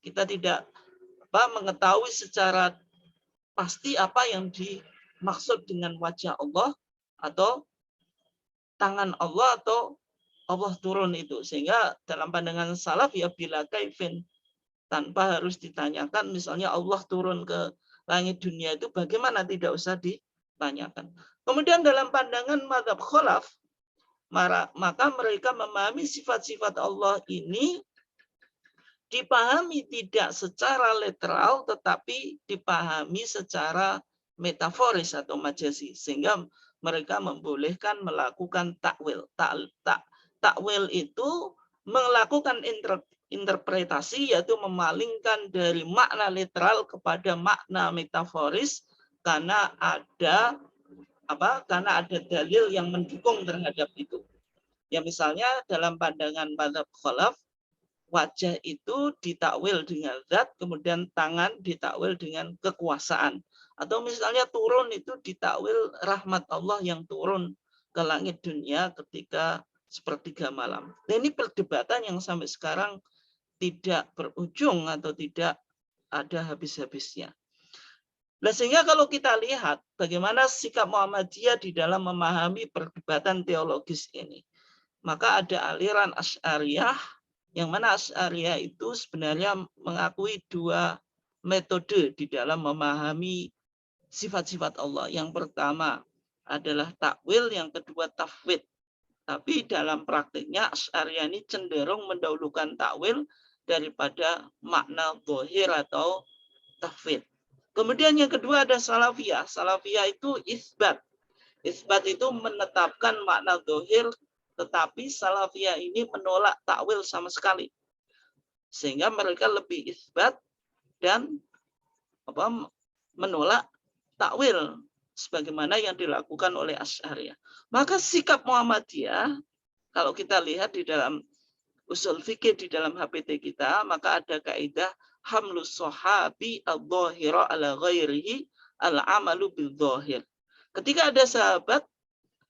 Kita tidak mengetahui secara pasti apa yang dimaksud dengan wajah Allah atau tangan Allah atau Allah turun itu. Sehingga dalam pandangan salaf ya bila kaifin, tanpa harus ditanyakan. Misalnya Allah turun ke langit dunia itu bagaimana, tidak usah ditanyakan. Kemudian dalam pandangan mazhab khalaf, maka mereka memahami sifat-sifat Allah ini dipahami tidak secara literal, tetapi dipahami secara metaforis atau majazi, sehingga mereka membolehkan melakukan takwil. Takwil itu melakukan interpretasi, yaitu memalingkan dari makna literal kepada makna metaforis, karena ada dalil yang mendukung terhadap itu. Ya misalnya dalam pandangan mazhab khalaf, wajah itu ditakwil dengan zat, kemudian tangan ditakwil dengan kekuasaan. Atau misalnya turun itu ditakwil rahmat Allah yang turun ke langit dunia ketika sepertiga malam. Dan ini perdebatan yang sampai sekarang tidak berujung atau tidak ada habis-habisnya. Nah, sehingga kalau kita lihat bagaimana sikap Muhammadiyah di dalam memahami perdebatan teologis ini, maka ada aliran Asy'ariyah, yang mana Asy'ariyah itu sebenarnya mengakui dua metode di dalam memahami sifat-sifat Allah. Yang pertama adalah takwil, yang kedua tafwid. Tapi dalam praktiknya Asy'ariyah ini cenderung mendahulukan takwil daripada makna zahir atau tafwid. Kemudian yang kedua ada salafiyah. Salafiyah itu isbat. Isbat itu menetapkan makna zahir, tetapi salafiyah ini menolak takwil sama sekali. Sehingga mereka lebih isbat dan menolak takwil sebagaimana yang dilakukan oleh Asy'ariyah. Maka sikap Muhammadiyah, kalau kita lihat di dalam usul fikih di dalam HPT kita, maka ada kaidah hamlus sahabi al-dhahira ala ghairihi al-amalu bil-dhahir. Ketika ada sahabat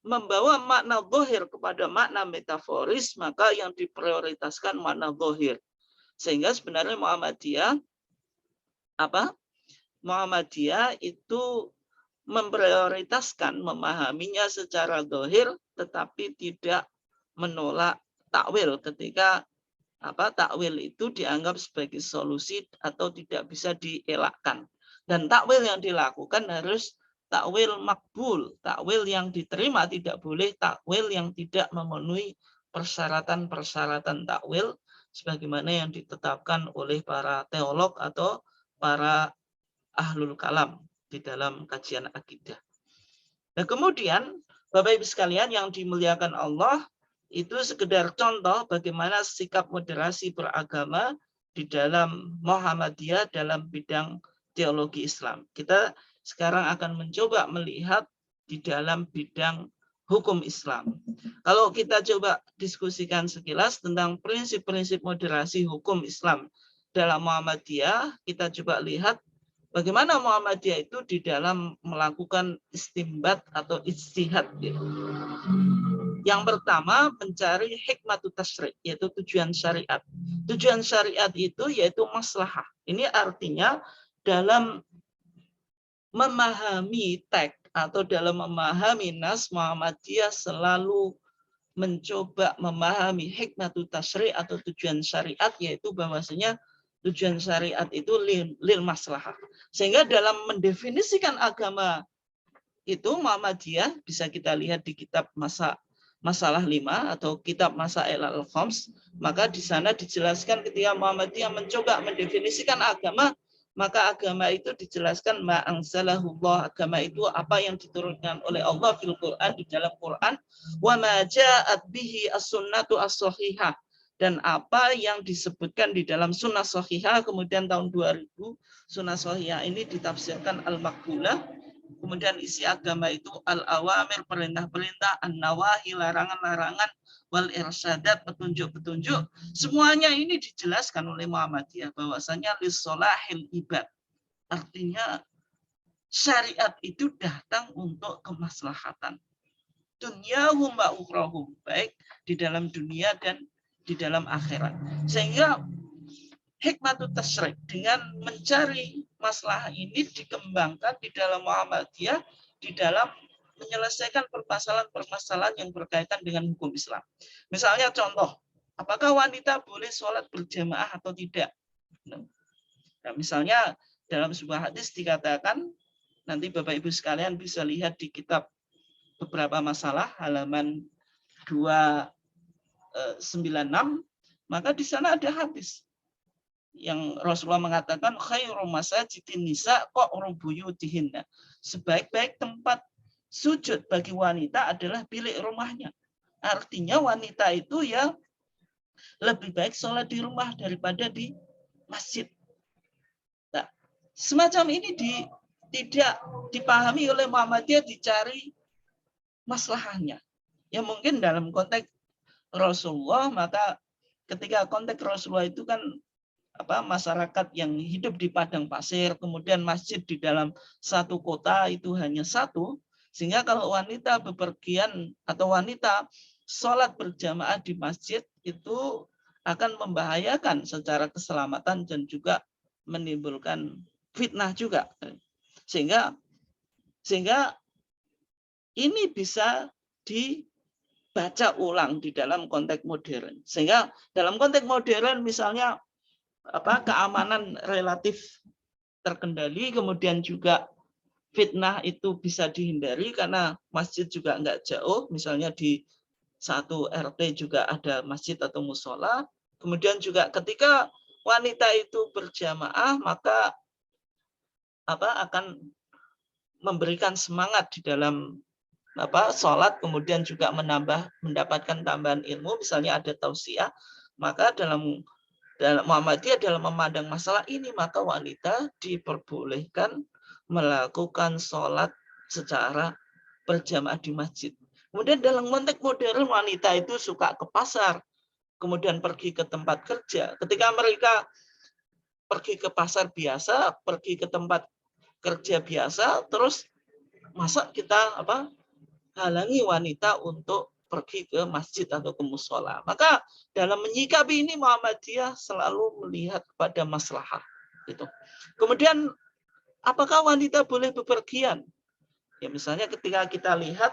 membawa makna zahir kepada makna metaforis, maka yang diprioritaskan makna zahir. Sehingga sebenarnya Muhammadiyah itu memprioritaskan memahaminya secara zahir, tetapi tidak menolak takwil ketika takwil itu dianggap sebagai solusi atau tidak bisa dielakkan. Dan takwil yang dilakukan harus takwil makbul, takwil yang diterima, tidak boleh takwil yang tidak memenuhi persyaratan-persyaratan takwil sebagaimana yang ditetapkan oleh para teolog atau para ahlul kalam di dalam kajian akidah. Nah, kemudian Bapak Ibu sekalian yang dimuliakan Allah, itu sekedar contoh bagaimana sikap moderasi beragama di dalam Muhammadiyah dalam bidang teologi Islam. Kita sekarang akan mencoba melihat di dalam bidang hukum Islam. Kalau kita coba diskusikan sekilas tentang prinsip-prinsip moderasi hukum Islam dalam Muhammadiyah, kita coba lihat bagaimana Muhammadiyah itu di dalam melakukan istimbat atau ijtihad. Yang pertama, mencari hikmatut tasyri', yaitu tujuan syariat. Tujuan syariat itu yaitu maslahah. Ini artinya dalam memahami teks atau dalam memahami nas, Muhammadiyah selalu mencoba memahami hikmatut tasyri' atau tujuan syariat, yaitu bahwasanya tujuan syariat itu lil maslahah. Sehingga dalam mendefinisikan agama itu Muhammadiyah bisa kita lihat di kitab Masalah 5 atau kitab Masail al-Khams, maka di sana dijelaskan ketika Muhammadiyah mencoba mendefinisikan agama, maka agama itu dijelaskan ma'angsalahullah, agama itu apa yang diturunkan oleh Allah fil Quran, di dalam Quran, wa ma ja'at bihi as-sunnatu as-sahihah, dan apa yang disebutkan di dalam sunnah sahihah. Kemudian tahun 2000 sunnah sahihah ini ditafsirkan al-maqbulah. Kemudian isi agama itu al-awamir, perintah-perintah, an-nawahi, larangan-larangan, wal irsyadat, petunjuk-petunjuk. Semuanya ini dijelaskan oleh Muhammadiyah bahwasanya lissolahil ibad. Artinya syariat itu datang untuk kemaslahatan dunyahum wa ukhrahum, baik di dalam dunia dan di dalam akhirat. Sehingga hikmatut tasyri' dengan mencari masalah ini dikembangkan di dalam Muhammadiyah di dalam menyelesaikan permasalahan-permasalahan yang berkaitan dengan hukum Islam. Misalnya contoh, apakah wanita boleh sholat berjamaah atau tidak? Nah, misalnya dalam sebuah hadis dikatakan, nanti Bapak Ibu sekalian bisa lihat di kitab beberapa masalah halaman 296, maka di sana ada hadis yang Rasulullah mengatakan khairum masajidin nisa qa'ru buyutihinna. Sebaik-baik tempat sujud bagi wanita adalah bilik rumahnya. Artinya wanita itu ya lebih baik sholat di rumah daripada di masjid. Nah, semacam ini tidak dipahami oleh Muhammadiyah, dicari maslahahnya. Ya mungkin dalam konteks Rasulullah, maka ketika konteks Rasulullah itu kan masyarakat yang hidup di padang pasir, kemudian masjid di dalam satu kota itu hanya satu, sehingga kalau wanita bepergian atau wanita sholat berjamaah di masjid itu akan membahayakan secara keselamatan dan juga menimbulkan fitnah juga. Sehingga ini bisa dibaca ulang di dalam konteks modern. Sehingga dalam konteks modern misalnya keamanan relatif terkendali, kemudian juga fitnah itu bisa dihindari karena masjid juga nggak jauh, misalnya di satu RT juga ada masjid atau musola. Kemudian juga ketika wanita itu berjamaah, maka akan memberikan semangat di dalam sholat, kemudian juga mendapatkan tambahan ilmu, misalnya ada tausiah. Maka dalam Muhammadiyah dalam memandang masalah ini, maka wanita diperbolehkan melakukan sholat secara berjamaah di masjid. Kemudian dalam konteks modern, wanita itu suka ke pasar, kemudian pergi ke tempat kerja. Ketika mereka pergi ke pasar biasa, pergi ke tempat kerja biasa, terus masa kita halangi wanita untuk pergi ke masjid atau ke musola. Maka dalam menyikapi ini Muhammadiyah selalu melihat kepada maslahah. Gitu. Kemudian apakah wanita boleh bepergian? Ya misalnya ketika kita lihat,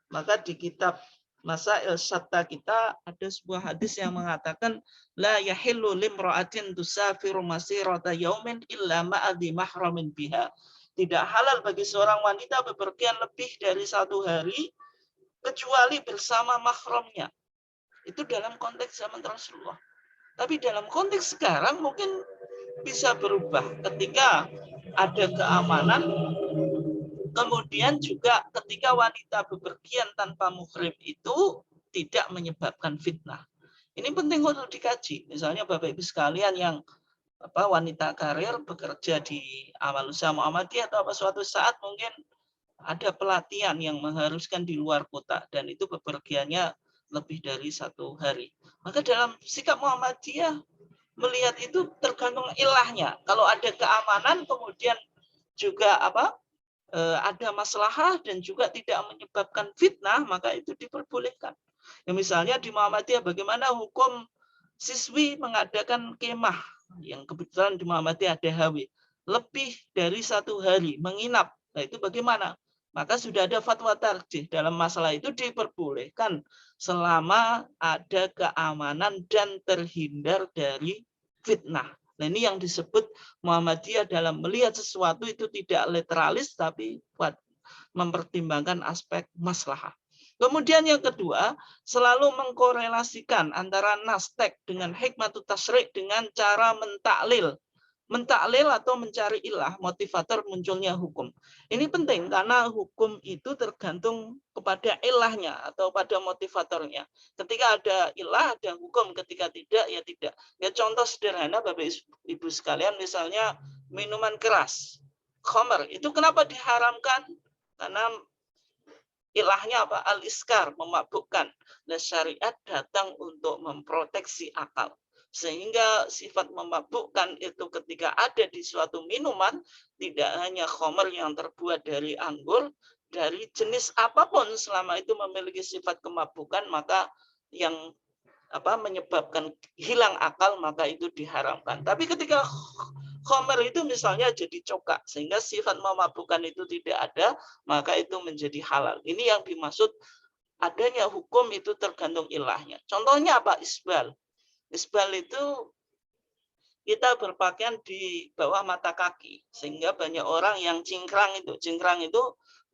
maka di kitab Masail Syatta kita ada sebuah hadis yang mengatakan la yahillu limra'atin tusafiru masirata yaumin illa ma'adhi mahramin biha. Tidak halal bagi seorang wanita bepergian lebih dari 1 hari kecuali bersama mahramnya. Itu dalam konteks zaman Rasulullah. Tapi dalam konteks sekarang mungkin bisa berubah ketika ada keamanan, kemudian juga ketika wanita bepergian tanpa muhrim itu tidak menyebabkan fitnah. Ini penting untuk dikaji. Misalnya Bapak Ibu sekalian yang wanita karir bekerja di Amal Usaha Muhammadiyah atau suatu saat mungkin ada pelatihan yang mengharuskan di luar kota dan itu bepergiannya lebih dari 1 hari. Maka dalam sikap Muhammadiyah melihat itu tergantung ilahnya. Kalau ada keamanan, kemudian juga ada maslahah dan juga tidak menyebabkan fitnah, maka itu diperbolehkan. Ya, misalnya di Muhammadiyah bagaimana hukum siswi mengadakan kemah, yang kebetulan di Muhammadiyah ada HW, lebih dari 1 hari menginap. Nah itu bagaimana? Maka sudah ada fatwa tarjih dalam masalah itu diperbolehkan selama ada keamanan dan terhindar dari fitnah. Nah, ini yang disebut Muhammadiyah dalam melihat sesuatu itu tidak literalis tapi mempertimbangkan aspek maslahah. Kemudian yang kedua, selalu mengkorelasikan antara nas teks dengan hikmatut tasyri' dengan cara mentaklil. Mentaklil atau mencari ilah, motivator munculnya hukum. Ini penting karena hukum itu tergantung kepada ilahnya atau pada motivatornya. Ketika ada ilah, ada hukum. Ketika tidak, ya tidak. Ya contoh sederhana Bapak Ibu sekalian, misalnya minuman keras, khamr, itu kenapa diharamkan? Karena ilahnya apa? Al-iskar, memabukkan. Dan syariat datang untuk memproteksi akal. Sehingga sifat memabukkan itu ketika ada di suatu minuman, tidak hanya khamr yang terbuat dari anggur, dari jenis apapun selama itu memiliki sifat kemabukan, maka yang menyebabkan hilang akal, maka itu diharamkan. Tapi ketika khamr itu misalnya jadi cokak, sehingga sifat memabukkan itu tidak ada, maka itu menjadi halal. Ini yang dimaksud adanya hukum itu tergantung ilahnya. Contohnya apa? Isbal. Isbal itu kita berpakaian di bawah mata kaki, sehingga banyak orang yang cingkrang itu. Cingkrang itu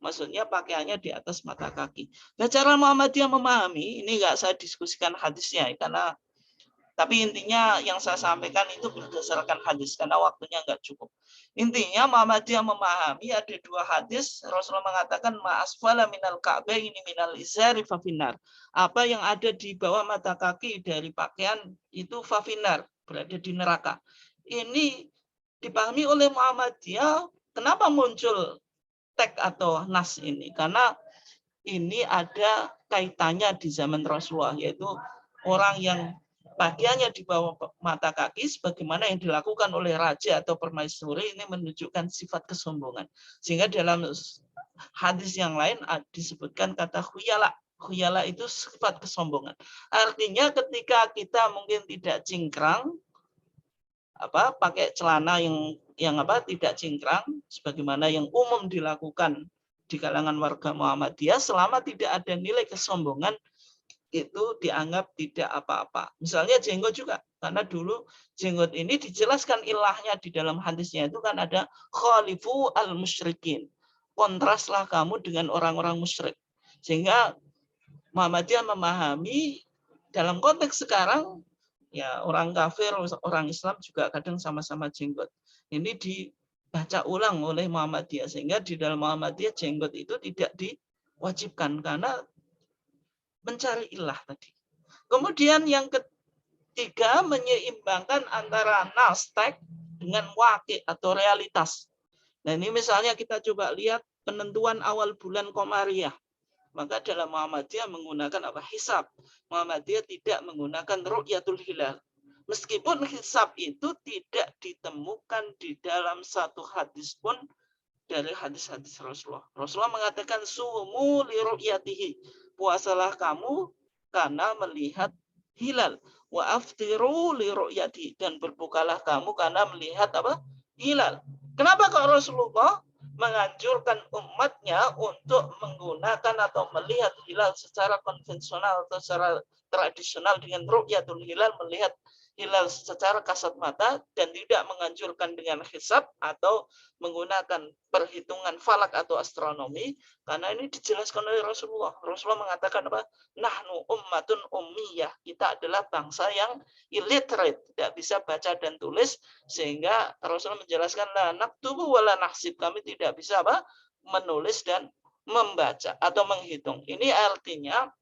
maksudnya pakaiannya di atas mata kaki. Nah, cara Muhammadiyah memahami, ini nggak saya diskusikan hadisnya, karena tapi intinya yang saya sampaikan itu berdasarkan hadis, karena waktunya nggak cukup. Intinya Muhammadiyah memahami ada dua hadis, Rasulullah mengatakan, ma'asfala minal ka'baini minal izari fafinar. Apa yang ada di bawah mata kaki dari pakaian itu fafinar, berada di neraka. Ini dipahami oleh Muhammadiyah, kenapa muncul teks atau nas ini? Karena ini ada kaitannya di zaman Rasulullah, yaitu orang yang pakaiannya di bawah mata kaki sebagaimana yang dilakukan oleh raja atau permaisuri, ini menunjukkan sifat kesombongan. Sehingga dalam hadis yang lain disebutkan kata khuyala. Khuyala itu sifat kesombongan. Artinya ketika kita mungkin tidak cingkrang, pakai celana yang tidak cingkrang sebagaimana yang umum dilakukan di kalangan warga Muhammadiyah, selama tidak ada nilai kesombongan, itu dianggap tidak apa-apa. Misalnya jenggot juga, karena dulu jenggot ini dijelaskan ilahnya di dalam hadisnya itu kan ada khalifu al-musyrikin. Kontraslah kamu dengan orang-orang musyrik. Sehingga Muhammadiyah memahami dalam konteks sekarang, ya orang kafir, orang Islam juga kadang sama-sama jenggot. Ini dibaca ulang oleh Muhammadiyah, sehingga di dalam Muhammadiyah jenggot itu tidak diwajibkan karena mencari ilah tadi. Kemudian yang ketiga, menyeimbangkan antara nas teks dengan waqi atau realitas. Nah, ini misalnya kita coba lihat penentuan awal bulan Qamariyah. Maka dalam Muhammadiyah menggunakan apa? Hisab. Muhammadiyah tidak menggunakan ru'yatul hilal. Meskipun hisab itu tidak ditemukan di dalam satu hadis pun dari hadis-hadis Rasulullah. Rasulullah mengatakan sumu li ru'yatihi. Puasalah kamu karena melihat hilal. Wa aftiru li ru'yati, dan berbukalah kamu karena melihat apa? Hilal. Kenapa kok Rasulullah menganjurkan umatnya untuk menggunakan atau melihat hilal secara konvensional atau secara tradisional dengan ru'yatul hilal, melihat hilal secara kasat mata, dan tidak menganjurkan dengan hisab atau menggunakan perhitungan falak atau astronomi? Karena ini dijelaskan oleh Rasulullah. Rasulullah mengatakan apa? Nahnu ummatun ummiyah. Kita adalah bangsa yang illiterate, tidak bisa baca dan tulis, sehingga Rasulullah menjelaskan la naktubu wala nahsib. Kami tidak bisa apa? Menulis dan membaca atau menghitung. Ini artinya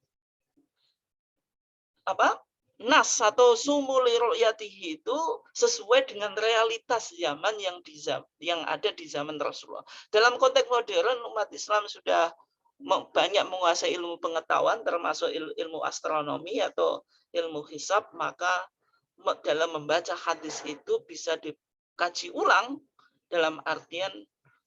apa? Nas atau sumuli ru'yatihi itu sesuai dengan realitas zaman yang ada di zaman Rasulullah. Dalam konteks modern, umat Islam sudah banyak menguasai ilmu pengetahuan, termasuk ilmu astronomi atau ilmu hisab, maka dalam membaca hadis itu bisa dikaji ulang, dalam artian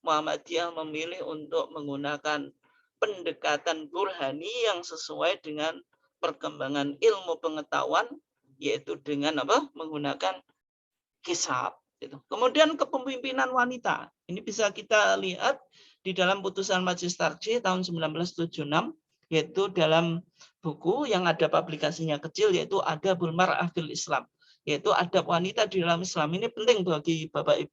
Muhammadiyah memilih untuk menggunakan pendekatan burhani yang sesuai dengan perkembangan ilmu pengetahuan, yaitu dengan apa? Menggunakan hisab. Kemudian kepemimpinan wanita. Ini bisa kita lihat di dalam putusan Majelis Tarjih tahun 1976, yaitu dalam buku yang ada publikasinya kecil, yaitu Adabul Mar'ah fil Islam, yaitu adab wanita di dalam Islam. Ini penting bagi Bapak,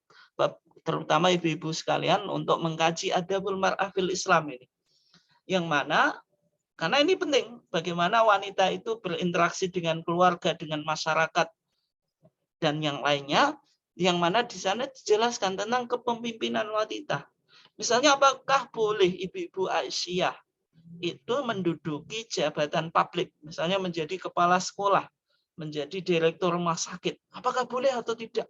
terutama ibu-ibu sekalian, untuk mengkaji Adabul Mar'ah fil Islam ini. Yang mana, karena ini penting, bagaimana wanita itu berinteraksi dengan keluarga, dengan masyarakat, dan yang lainnya, yang mana di sana dijelaskan tentang kepemimpinan wanita. Misalnya, apakah boleh ibu-ibu Aisyah itu menduduki jabatan publik, misalnya menjadi kepala sekolah, menjadi direktur rumah sakit, apakah boleh atau tidak?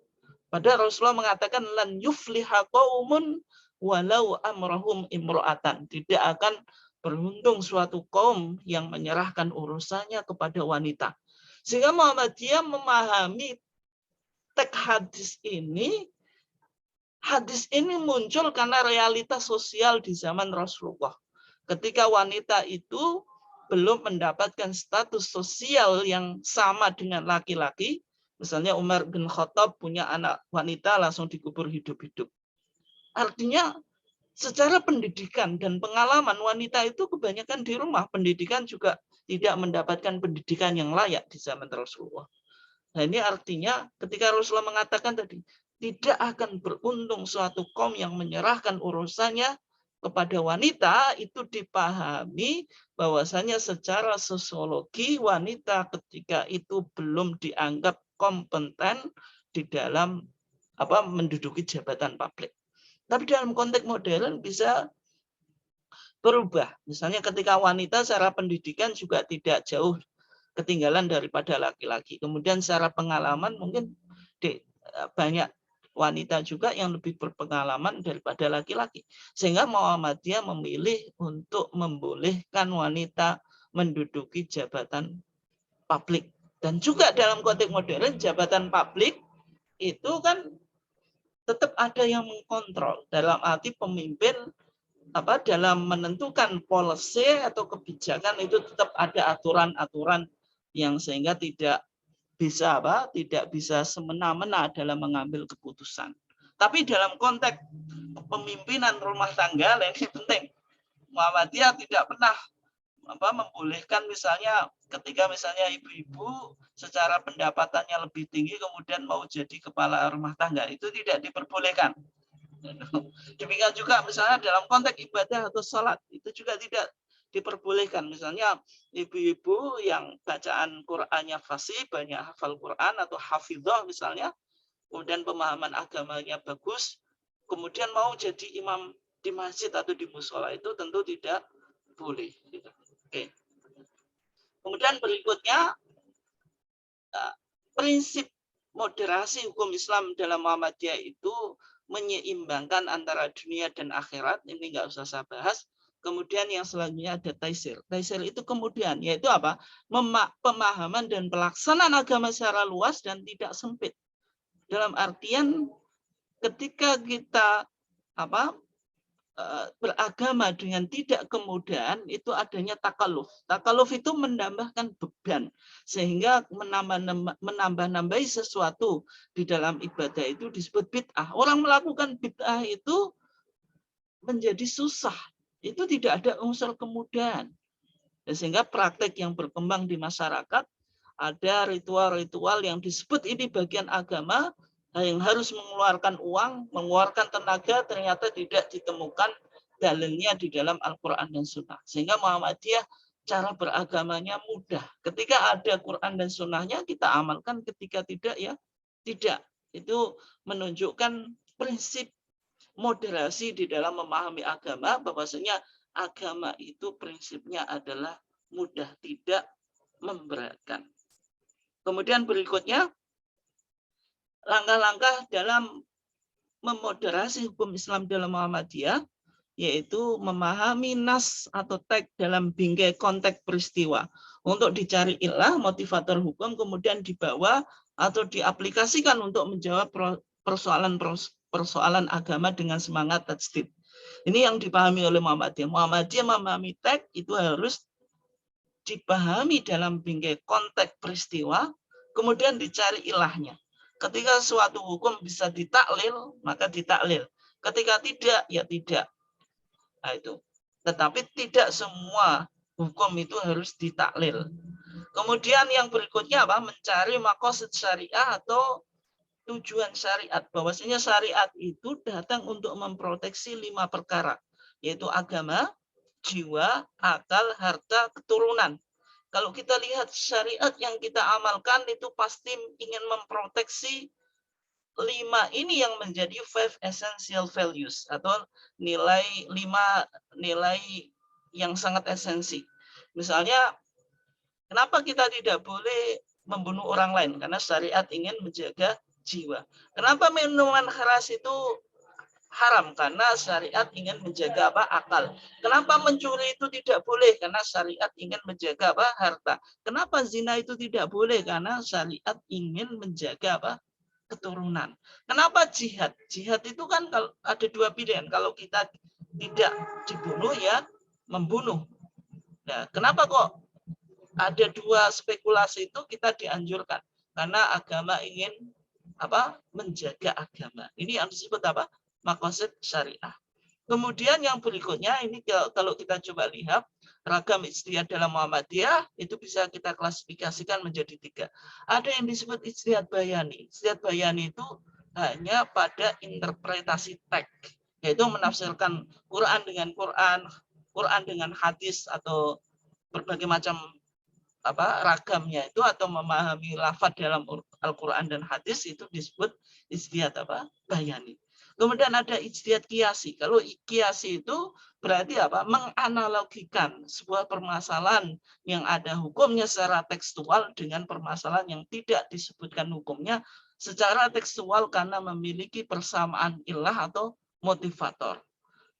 Padahal Rasulullah mengatakan lan yufliha qaumun walau amrahum imro'atan, tidak akan beruntung suatu kaum yang menyerahkan urusannya kepada wanita. Sehingga Muhammadiyah memahami teks hadis ini muncul karena realitas sosial di zaman Rasulullah. Ketika wanita itu belum mendapatkan status sosial yang sama dengan laki-laki, misalnya Umar bin Khattab punya anak wanita langsung dikubur hidup-hidup. Artinya secara pendidikan dan pengalaman wanita itu kebanyakan di rumah, pendidikan juga tidak mendapatkan pendidikan yang layak di zaman Rasulullah. Nah, ini artinya ketika Rasulullah mengatakan tadi, tidak akan beruntung suatu kaum yang menyerahkan urusannya kepada wanita, itu dipahami bahwasanya secara sosiologi wanita ketika itu belum dianggap kompeten di dalam menduduki jabatan publik. Tapi dalam konteks modern bisa berubah. Misalnya ketika wanita secara pendidikan juga tidak jauh ketinggalan daripada laki-laki. Kemudian secara pengalaman mungkin banyak wanita juga yang lebih berpengalaman daripada laki-laki. Sehingga Muhammadiyah memilih untuk membolehkan wanita menduduki jabatan publik. Dan juga dalam konteks modern, jabatan publik itu kan tetap ada yang mengkontrol. Dalam arti pemimpin dalam menentukan policy atau kebijakan itu tetap ada aturan-aturan yang sehingga tidak bisa semena-mena dalam mengambil keputusan. Tapi dalam konteks kepemimpinan rumah tangga, ini penting. Muhammadiyah tidak pernah membolehkan misalnya ketika misalnya ibu-ibu secara pendapatannya lebih tinggi kemudian mau jadi kepala rumah tangga, itu tidak diperbolehkan. Demikian juga misalnya dalam konteks ibadah atau sholat, itu juga tidak diperbolehkan. Misalnya ibu-ibu yang bacaan Qur'annya fasih, banyak hafal Qur'an atau hafidhah misalnya, kemudian pemahaman agamanya bagus, kemudian mau jadi imam di masjid atau di musola, itu tentu tidak boleh. Oke. Kemudian berikutnya, prinsip moderasi hukum Islam dalam Muhammadiyah itu menyeimbangkan antara dunia dan akhirat. Ini nggak usah saya bahas. Kemudian yang selanjutnya ada taisir. Taisir itu kemudian yaitu apa? Pemahaman dan pelaksanaan agama secara luas dan tidak sempit. Dalam artian ketika kita beragama dengan tidak kemudahan, itu adanya takaluf. Takaluf itu menambahkan beban, sehingga menambah-nambahi sesuatu di dalam ibadah itu disebut bid'ah. Orang melakukan bid'ah itu menjadi susah. Itu tidak ada unsur kemudahan. Sehingga praktek yang berkembang di masyarakat, ada ritual-ritual yang disebut ini bagian agama, yang harus mengeluarkan uang, mengeluarkan tenaga, ternyata tidak ditemukan dalilnya di dalam Al-Quran dan Sunnah. Sehingga Muhammadiyah cara beragamanya mudah. Ketika ada Quran dan Sunnahnya kita amalkan, ketika tidak ya tidak. Itu menunjukkan prinsip moderasi di dalam memahami agama, bahwasanya agama itu prinsipnya adalah mudah, tidak memberatkan. Kemudian berikutnya, langkah-langkah dalam memoderasi hukum Islam dalam Muhammadiyah, yaitu memahami nas atau teks dalam bingkai konteks peristiwa. Untuk dicari ilah, motivator hukum, kemudian dibawa atau diaplikasikan untuk menjawab persoalan agama dengan semangat tajdid. Ini yang dipahami oleh Muhammadiyah. Muhammadiyah memahami teks itu harus dipahami dalam bingkai konteks peristiwa, kemudian dicari ilahnya. Ketika suatu hukum bisa ditaklil, maka ditaklil. Ketika tidak, ya tidak. Nah, itu. Tetapi tidak semua hukum itu harus ditaklil. Kemudian yang berikutnya apa? Mencari maqasid syariah atau tujuan syariat. Bahwasanya syariat itu datang untuk memproteksi 5 perkara, yaitu agama, jiwa, akal, harta, keturunan. Kalau kita lihat syariat yang kita amalkan itu pasti ingin memproteksi 5 ini yang menjadi 5 essential values atau nilai 5 nilai yang sangat esensi. Misalnya, kenapa kita tidak boleh membunuh orang lain? Karena syariat ingin menjaga jiwa. Kenapa minuman keras itu haram? Karena syariat ingin menjaga apa? Akal. Kenapa mencuri itu tidak boleh? Karena syariat ingin menjaga apa? Harta. Kenapa zina itu tidak boleh? Karena syariat ingin menjaga apa? Keturunan. Kenapa jihad? Jihad itu kan kalau ada 2 pilihan. Kalau kita tidak dibunuh ya membunuh. Nah, kenapa kok ada 2 spekulasi itu kita dianjurkan? Karena agama ingin apa? Menjaga agama. Ini yang disebut apa? Maqasid syariah. Kemudian yang berikutnya ini kalau kita coba lihat ragam ijtihad dalam Muhammadiyah itu bisa kita klasifikasikan menjadi 3. Ada yang disebut ijtihad bayani. Ijtihad bayani itu hanya pada interpretasi teks, yaitu menafsirkan Quran dengan Quran, Quran dengan hadis atau berbagai macam apa ragamnya itu, atau memahami lafaz dalam Al-Quran dan hadis, itu disebut ijtihad apa? Bayani. Kemudian ada ijtihad qiyasi. Kalau qiyasi itu berarti apa? Menganalogikan sebuah permasalahan yang ada hukumnya secara tekstual dengan permasalahan yang tidak disebutkan hukumnya secara tekstual karena memiliki persamaan ilah atau motivator.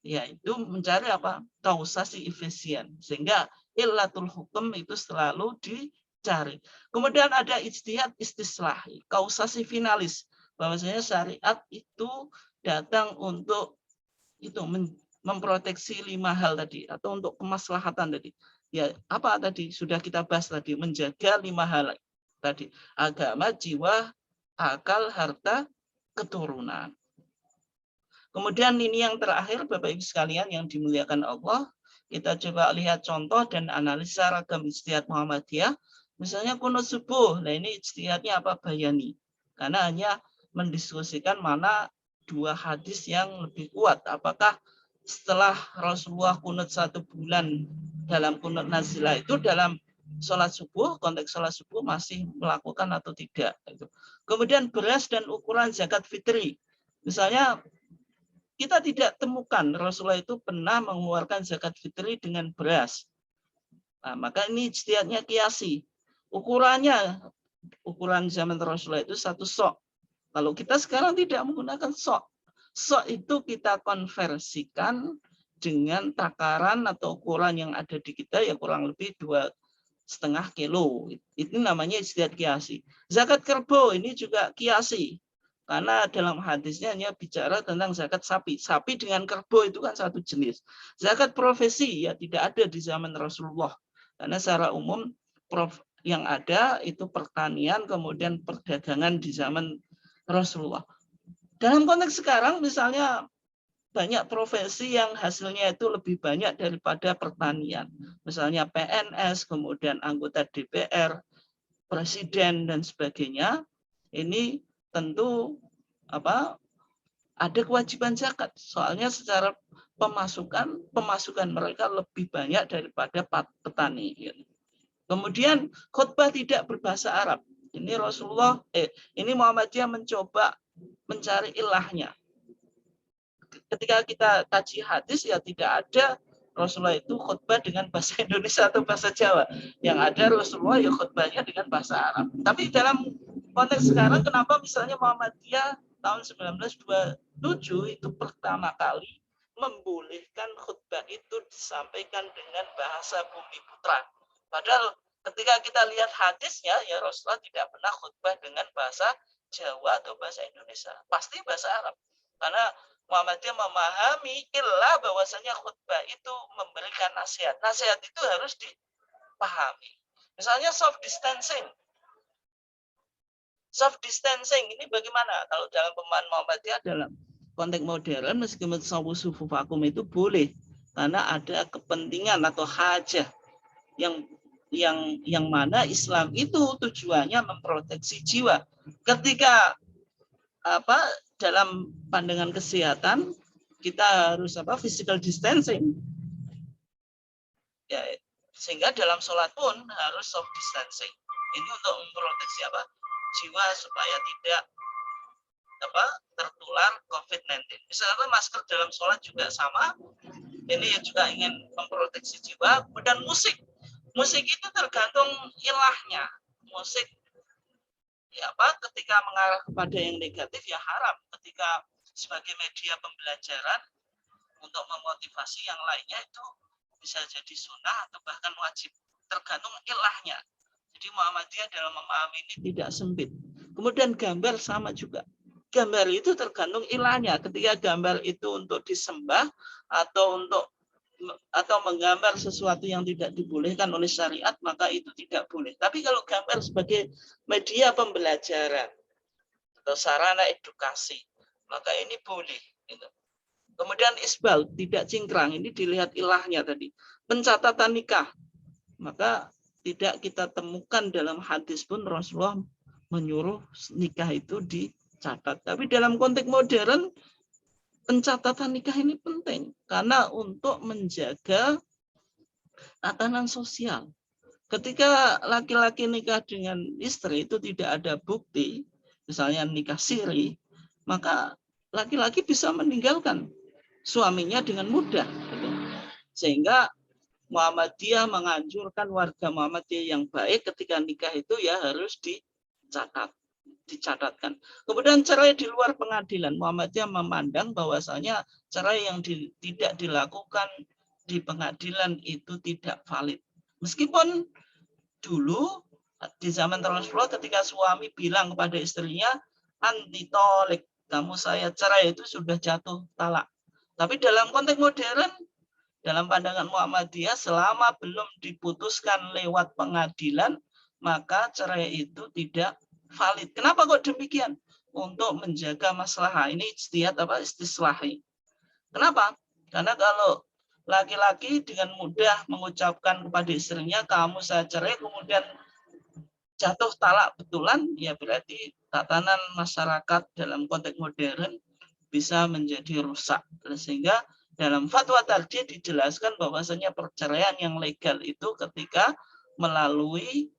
Yaitu mencari apa? Kausasi efisien. Sehingga illatul hukum itu selalu dicari. Kemudian ada ijtihad istislahi, kausasi finalis. Bahwasanya syariat itu datang untuk itu memproteksi 5 hal tadi atau untuk kemaslahatan tadi. Ya, apa tadi sudah kita bahas tadi, menjaga 5 hal tadi: agama, jiwa, akal, harta, keturunan. Kemudian ini yang terakhir, Bapak Ibu sekalian yang dimuliakan Allah, kita coba lihat contoh dan analisa ragam ijtihad Muhammadiyah. Misalnya kunut subuh, nah ini ijtihadnya apa? Bayani. Karena hanya mendiskusikan mana 2 hadis yang lebih kuat. Apakah setelah Rasulullah kunut 1 bulan dalam kunut nazilah itu dalam sholat subuh, konteks sholat subuh masih melakukan atau tidak. Kemudian beras dan ukuran zakat fitri. Misalnya kita tidak temukan Rasulullah itu pernah mengeluarkan zakat fitri dengan beras. Nah, maka ini ijtihadnya qiyasi. Ukuran zaman Rasulullah itu 1 sok. Kalau kita sekarang tidak menggunakan sok. Sok itu kita konversikan dengan takaran atau ukuran yang ada di kita, ya kurang lebih 2,5 kilo. Itu namanya ijtihad qiyasi. Zakat kerbau ini juga qiyasi. Karena dalam hadisnya hanya bicara tentang zakat sapi. Sapi dengan kerbau itu kan satu jenis. Zakat profesi ya tidak ada di zaman Rasulullah. Karena secara umum yang ada itu pertanian, kemudian perdagangan di zaman Rasulullah. Dalam konteks sekarang misalnya banyak profesi yang hasilnya itu lebih banyak daripada pertanian. Misalnya PNS, kemudian anggota DPR, presiden dan sebagainya. Ini tentu apa? Ada kewajiban zakat. Soalnya secara pemasukan mereka lebih banyak daripada petani. Kemudian khutbah tidak berbahasa Arab. Ini ini Muhammadiyah mencoba mencari ilahnya. Ketika kita kaji hadis ya tidak ada Rasulullah itu khutbah dengan bahasa Indonesia atau bahasa Jawa. Yang ada Rasulullah ya khutbahnya dengan bahasa Arab. Tapi dalam konteks sekarang, kenapa misalnya Muhammadiyah tahun 1927 itu pertama kali membolehkan khutbah itu disampaikan dengan bahasa Bumi Putra. Padahal ketika kita lihat hadisnya, ya Rasulullah tidak pernah khutbah dengan bahasa Jawa atau bahasa Indonesia. Pasti bahasa Arab. Karena Muhammadiyah memahami ilah bahwasanya khutbah itu memberikan nasihat. Nasihat itu harus dipahami. Misalnya soft distancing. Soft distancing ini bagaimana? Kalau dalam pemahaman Muhammadiyah dalam konteks modern, meskipun sawu sufu vakum itu boleh. karena ada kepentingan atau hajah yang mana Islam itu tujuannya memproteksi jiwa. Ketika dalam pandangan kesehatan kita harus physical distancing, ya, sehingga dalam sholat pun harus soft distancing. Ini untuk memproteksi jiwa supaya tidak tertular COVID-19. Misalnya masker dalam sholat juga sama. Ini juga ingin memproteksi jiwa. Dan musik itu tergantung ilahnya. Musik ketika mengarah kepada yang negatif ya haram. Ketika sebagai media pembelajaran untuk memotivasi yang lainnya itu bisa jadi sunnah atau bahkan wajib, tergantung ilahnya. Jadi Muhammadiyah dalam memahami ini tidak sempit. Kemudian gambar sama juga. Gambar itu tergantung ilahnya. Ketika gambar itu untuk disembah atau menggambar sesuatu yang tidak dibolehkan oleh syariat, maka itu tidak boleh. Tapi kalau gambar sebagai media pembelajaran atau sarana edukasi, maka ini boleh. Kemudian isbal, tidak cingkrang, ini dilihat ilahnya tadi. Pencatatan nikah, maka tidak kita temukan dalam hadis pun Rasulullah menyuruh nikah itu dicatat. Tapi dalam konteks modern, pencatatan nikah ini penting karena untuk menjaga tatanan sosial. Ketika laki-laki nikah dengan istri itu tidak ada bukti, misalnya nikah siri, maka laki-laki bisa meninggalkan suaminya dengan mudah. Sehingga Muhammadiyah menganjurkan warga Muhammadiyah yang baik ketika nikah itu ya harus dicatatkan. Kemudian cerai di luar pengadilan, Muhammadiyah memandang bahwasanya cerai yang tidak dilakukan di pengadilan itu tidak valid. Meskipun dulu di zaman Rasulullah ketika suami bilang kepada istrinya, anti tolik, kamu saya cerai, itu sudah jatuh talak. Tapi dalam konteks modern, dalam pandangan Muhammadiyah, selama belum diputuskan lewat pengadilan, maka cerai itu tidak valid. Kenapa kok demikian? Untuk menjaga maslahah. Ini istislahi. Kenapa? Karena kalau laki-laki dengan mudah mengucapkan kepada istrinya, kamu saya cerai, kemudian jatuh talak betulan, ya berarti tatanan masyarakat dalam konteks modern bisa menjadi rusak. Sehingga dalam fatwa tarjih dijelaskan bahwasanya perceraian yang legal itu ketika melalui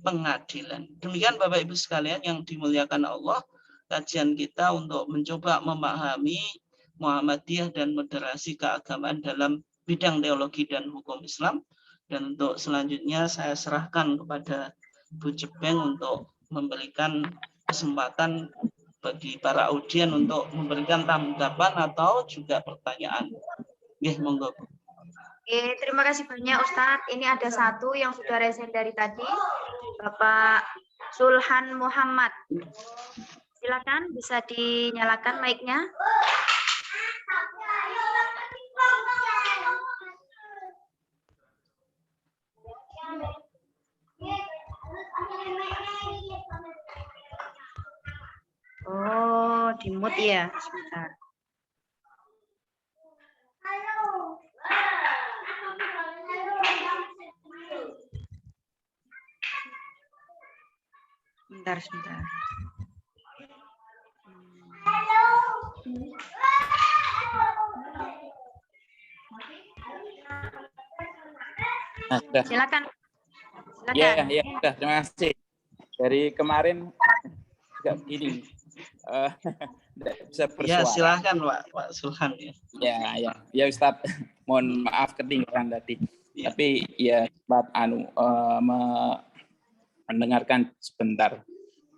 pengadilan. Demikian Bapak Ibu sekalian yang dimuliakan Allah, kajian kita untuk mencoba memahami Muhammadiyah dan moderasi keagamaan dalam bidang teologi dan hukum Islam. Dan untuk selanjutnya saya serahkan kepada Bu Jebeng untuk memberikan kesempatan bagi para audien untuk memberikan tanggapan atau juga pertanyaan. Monggo. Terima kasih banyak Ustadz. Ini ada satu yang sudah resen dari tadi, Bapak Sulhan Muhammad. Silakan bisa dinyalakan mic-nya. Oh, di mute ya, sebentar. Sebentar. Silakan. Ya, sudah. Terima kasih. Dari kemarin juga ini bisa bersuara. Ya, silakan Pak Sulhan ya. Ya Ustadz. Mohon maaf ketinggalan tadi. Ya. Tapi ya sempat mendengarkan sebentar.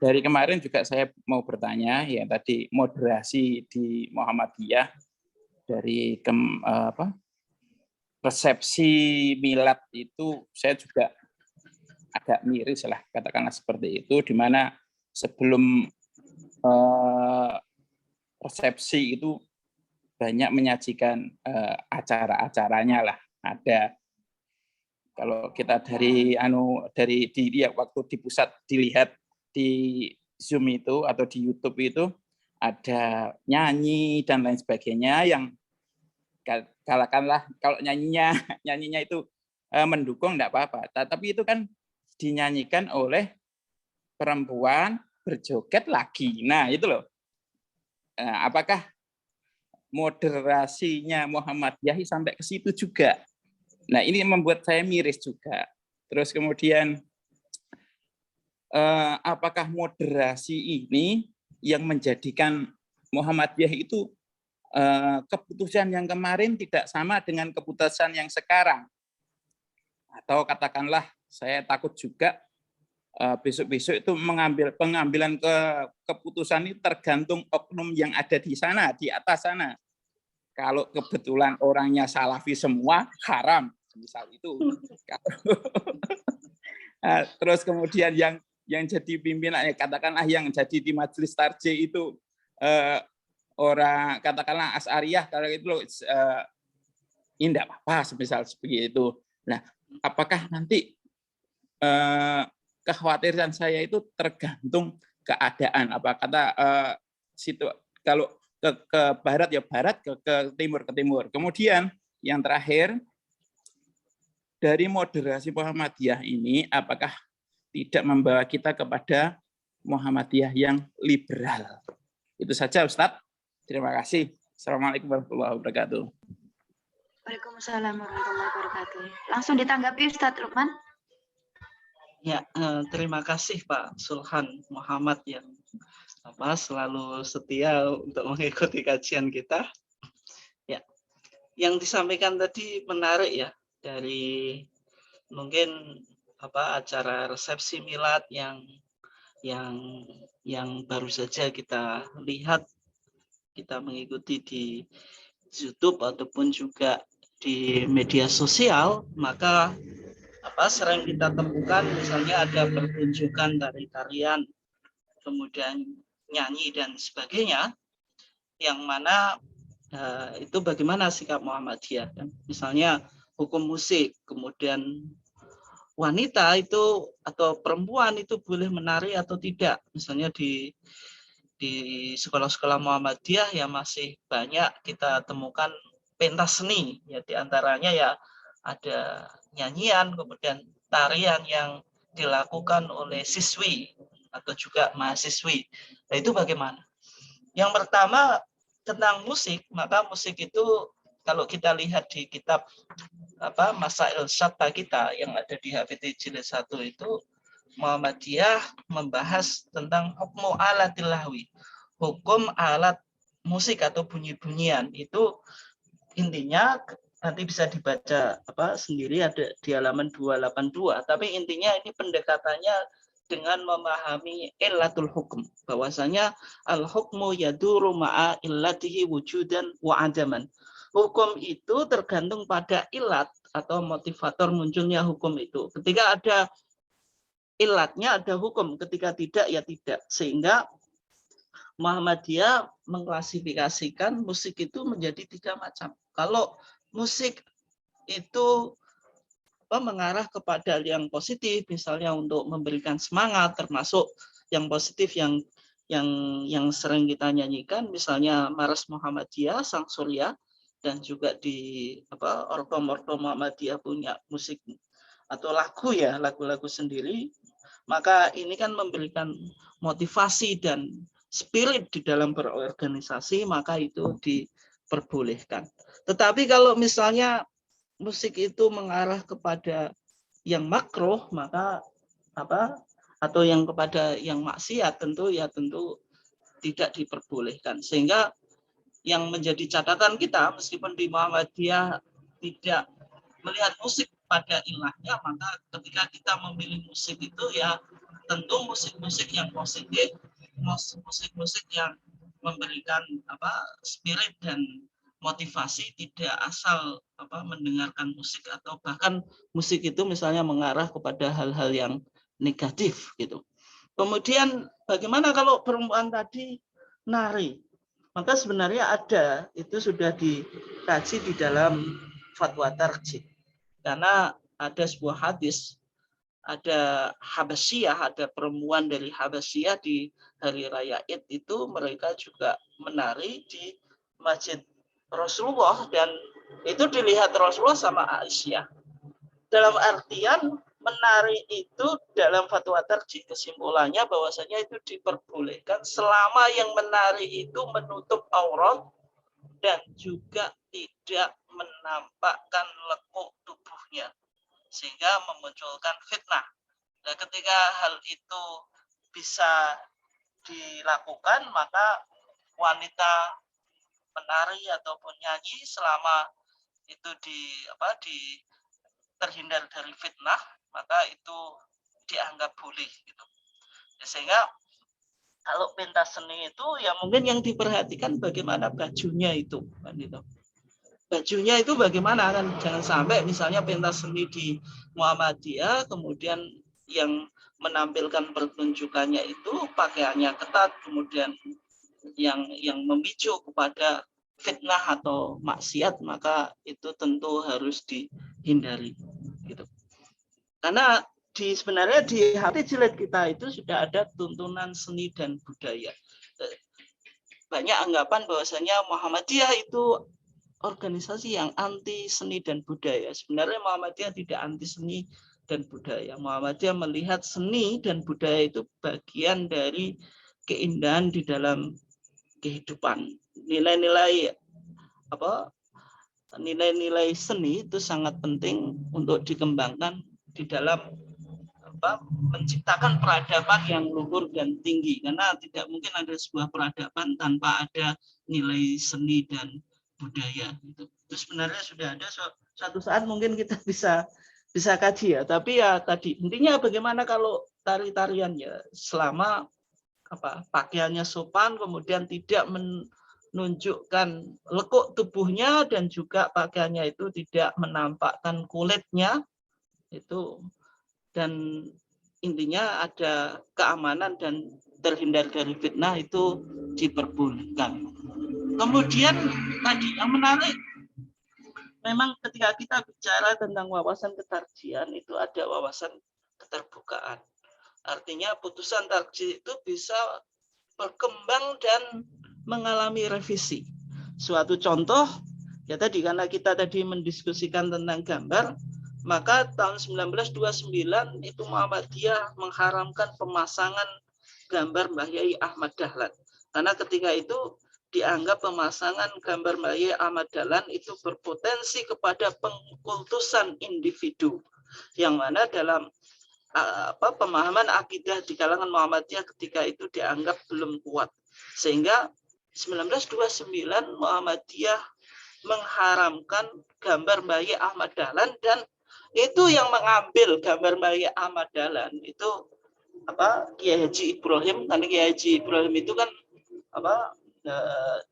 Dari kemarin juga saya mau bertanya ya tadi moderasi di Muhammadiyah dari resepsi milad itu saya juga agak miris lah katakanlah seperti itu, di mana sebelum resepsi itu banyak menyajikan acara-acaranya lah ada. Kalau kita dari waktu di pusat dilihat di Zoom itu atau di YouTube itu ada nyanyi dan lain sebagainya yang katakanlah kalau nyanyinya itu mendukung enggak apa-apa. Tapi itu kan dinyanyikan oleh perempuan berjoget lagi. Nah, itu loh. Apakah moderasinya Muhammadiyah sampai ke situ juga? Nah, ini membuat saya miris juga. Terus kemudian apakah moderasi ini yang menjadikan Muhammadiyah itu keputusan yang kemarin tidak sama dengan keputusan yang sekarang? Atau katakanlah saya takut juga besok-besok itu pengambilan keputusan itu tergantung oknum yang ada di sana, di atas sana. Kalau kebetulan orangnya salafi semua, haram, misal itu. Terus kemudian yang jadi pimpinannya, katakanlah yang jadi di majelis tarjih itu orang katakanlah Asy'ariyah, kalau itu ini enggak apa-apa, semisal seperti itu. Nah, apakah nanti kekhawatiran saya itu tergantung keadaan, apa kata situ, kalau ke barat ya barat, ke timur ke timur. Kemudian yang terakhir, dari moderasi Muhammadiyah ini apakah tidak membawa kita kepada Muhammadiyah yang liberal? Itu saja Ustadz. Terima kasih. Assalamualaikum warahmatullahi wabarakatuh. Waalaikumsalam warahmatullahi wabarakatuh. Langsung ditanggapi Ustadz Lukman. Ya, terima kasih Pak Sulhan Muhammad yang selalu setia untuk mengikuti kajian kita. Ya, yang disampaikan tadi menarik ya, dari mungkin acara resepsi milad yang baru saja kita lihat, kita mengikuti di YouTube ataupun juga di media sosial, maka sering kita temukan misalnya ada pertunjukan tari-tarian, kemudian nyanyi dan sebagainya, yang mana itu bagaimana sikap Muhammadiyah. Misalnya hukum musik, kemudian wanita itu atau perempuan itu boleh menari atau tidak. Misalnya di sekolah-sekolah Muhammadiyah ya masih banyak kita temukan pentas seni, ya diantaranya ya ada nyanyian, kemudian tarian yang dilakukan oleh siswi atau juga mahasiswi. Nah, itu bagaimana? Yang pertama tentang musik, maka musik itu kalau kita lihat di kitab Masail Syatta kita yang ada di HPT Jilid 1 itu, Muhammadiyah membahas tentang hukmu alatil lahwi, hukum alat musik atau bunyi-bunyian. Itu intinya nanti bisa dibaca sendiri, ada di halaman 282. Tapi intinya ini pendekatannya dengan memahami illatul hukum, bahwasanya al hukmu yaduru ma'a illatihi wujudan wa adaman. Hukum itu tergantung pada ilat atau motivator munculnya hukum itu. Ketika ada ilatnya ada hukum, ketika tidak ya tidak. Sehingga Muhammadiyah mengklasifikasikan musik itu menjadi 3 macam. Kalau musik itu mengarah kepada yang positif, misalnya untuk memberikan semangat, termasuk yang positif yang sering kita nyanyikan, misalnya Maras Muhammadiyah, Sang Surya, dan juga di ortom Muhammadiyah punya musik atau lagu ya, lagu-lagu sendiri. Maka ini kan memberikan motivasi dan spirit di dalam berorganisasi, maka itu diperbolehkan. Tetapi kalau misalnya musik itu mengarah kepada yang makruh, maka atau yang kepada yang maksiat, tentu tidak diperbolehkan. Sehingga yang menjadi catatan kita, meskipun di Muhammadiyah tidak melihat musik pada ilahnya, maka ketika kita memilih musik itu ya tentu musik-musik yang positif, musik-musik yang memberikan spirit dan motivasi, tidak asal mendengarkan musik atau bahkan musik itu misalnya mengarah kepada hal-hal yang negatif gitu. Kemudian bagaimana kalau perempuan tadi nari? Maka sebenarnya ada, itu sudah dikaji di dalam fatwa tarjih. Karena ada sebuah hadis, ada Habasyiyah, ada perempuan dari Habasyiyah di hari raya Id itu mereka juga menari di Masjid Rasulullah, dan Itu dilihat Rasulullah sama Aisyah. Dalam artian menari itu dalam fatwa tarjih kesimpulannya bahwasanya itu diperbolehkan selama yang menari itu menutup aurat dan juga tidak menampakkan lekuk tubuhnya sehingga memunculkan fitnah. Nah, ketika hal itu bisa dilakukan, maka wanita menari ataupun nyanyi selama itu terhindar dari fitnah, maka itu dianggap boleh gitu. Sehingga kalau pentas seni itu ya mungkin yang diperhatikan bagaimana bajunya itu kan gitu. Bajunya itu bagaimana kan, jangan sampai misalnya pentas seni di Muhammadiyah kemudian yang menampilkan pertunjukannya itu pakaiannya ketat, kemudian yang memicu kepada fitnah atau maksiat, maka itu tentu harus dihindari gitu. Karena sebenarnya di hati jilid kita itu sudah ada tuntunan seni dan budaya. Banyak anggapan bahwasanya Muhammadiyah itu organisasi yang anti seni dan budaya. Sebenarnya Muhammadiyah tidak anti seni dan budaya. Muhammadiyah melihat seni dan budaya itu bagian dari keindahan di dalam kehidupan. Nilai-nilai seni itu sangat penting untuk dikembangkan di dalam menciptakan peradaban yang luhur dan tinggi, karena tidak mungkin ada sebuah peradaban tanpa ada nilai seni dan budaya. Itu sebenarnya sudah ada, suatu saat mungkin kita bisa kaji ya. Tapi ya tadi intinya bagaimana kalau tari-tariannya selama pakaiannya sopan, kemudian tidak menunjukkan lekuk tubuhnya dan juga pakaiannya itu tidak menampakkan kulitnya itu, dan intinya ada keamanan dan terhindar dari fitnah, itu diperbolehkan. Kemudian tadi yang menarik, memang ketika kita bicara tentang wawasan ketarjihan itu ada wawasan keterbukaan. Artinya putusan tarjih itu bisa berkembang dan mengalami revisi. Suatu contoh, ya tadi karena kita tadi mendiskusikan tentang gambar, maka tahun 1929 itu Muhammadiyah mengharamkan pemasangan gambar Mbah Yai Ahmad Dahlan. Karena ketika itu dianggap pemasangan gambar Mbah Yai Ahmad Dahlan itu berpotensi kepada pengkultusan individu, yang mana dalam pemahaman akidah di kalangan Muhammadiyah ketika itu dianggap belum kuat. Sehingga 1929 Muhammadiyah mengharamkan gambar Mbah Yai Ahmad Dahlan, dan itu yang mengambil gambar Mbah Yai Ahmad Dahlan itu Kiai Haji Ibrahim. Karena Kiai Haji Ibrahim itu kan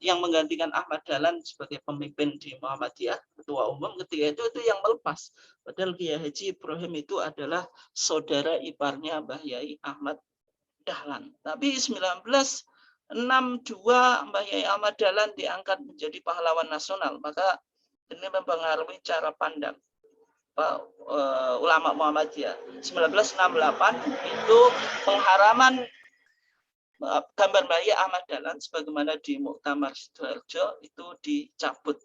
yang menggantikan Ahmad Dahlan sebagai pemimpin di Muhammadiyah, ketua umum ketika itu yang melepas. Padahal Kiai Haji Ibrahim itu adalah saudara iparnya Mbah Yai Ahmad Dahlan. Tapi 1962 Mbah Yai Ahmad Dahlan diangkat menjadi pahlawan nasional, maka ini mempengaruhi cara pandang ulama Muhammadiyah. 1968 itu pengharaman gambar Mbah Yai Ahmad Dahlan sebagaimana di Muktamar Sidoarjo itu dicabut.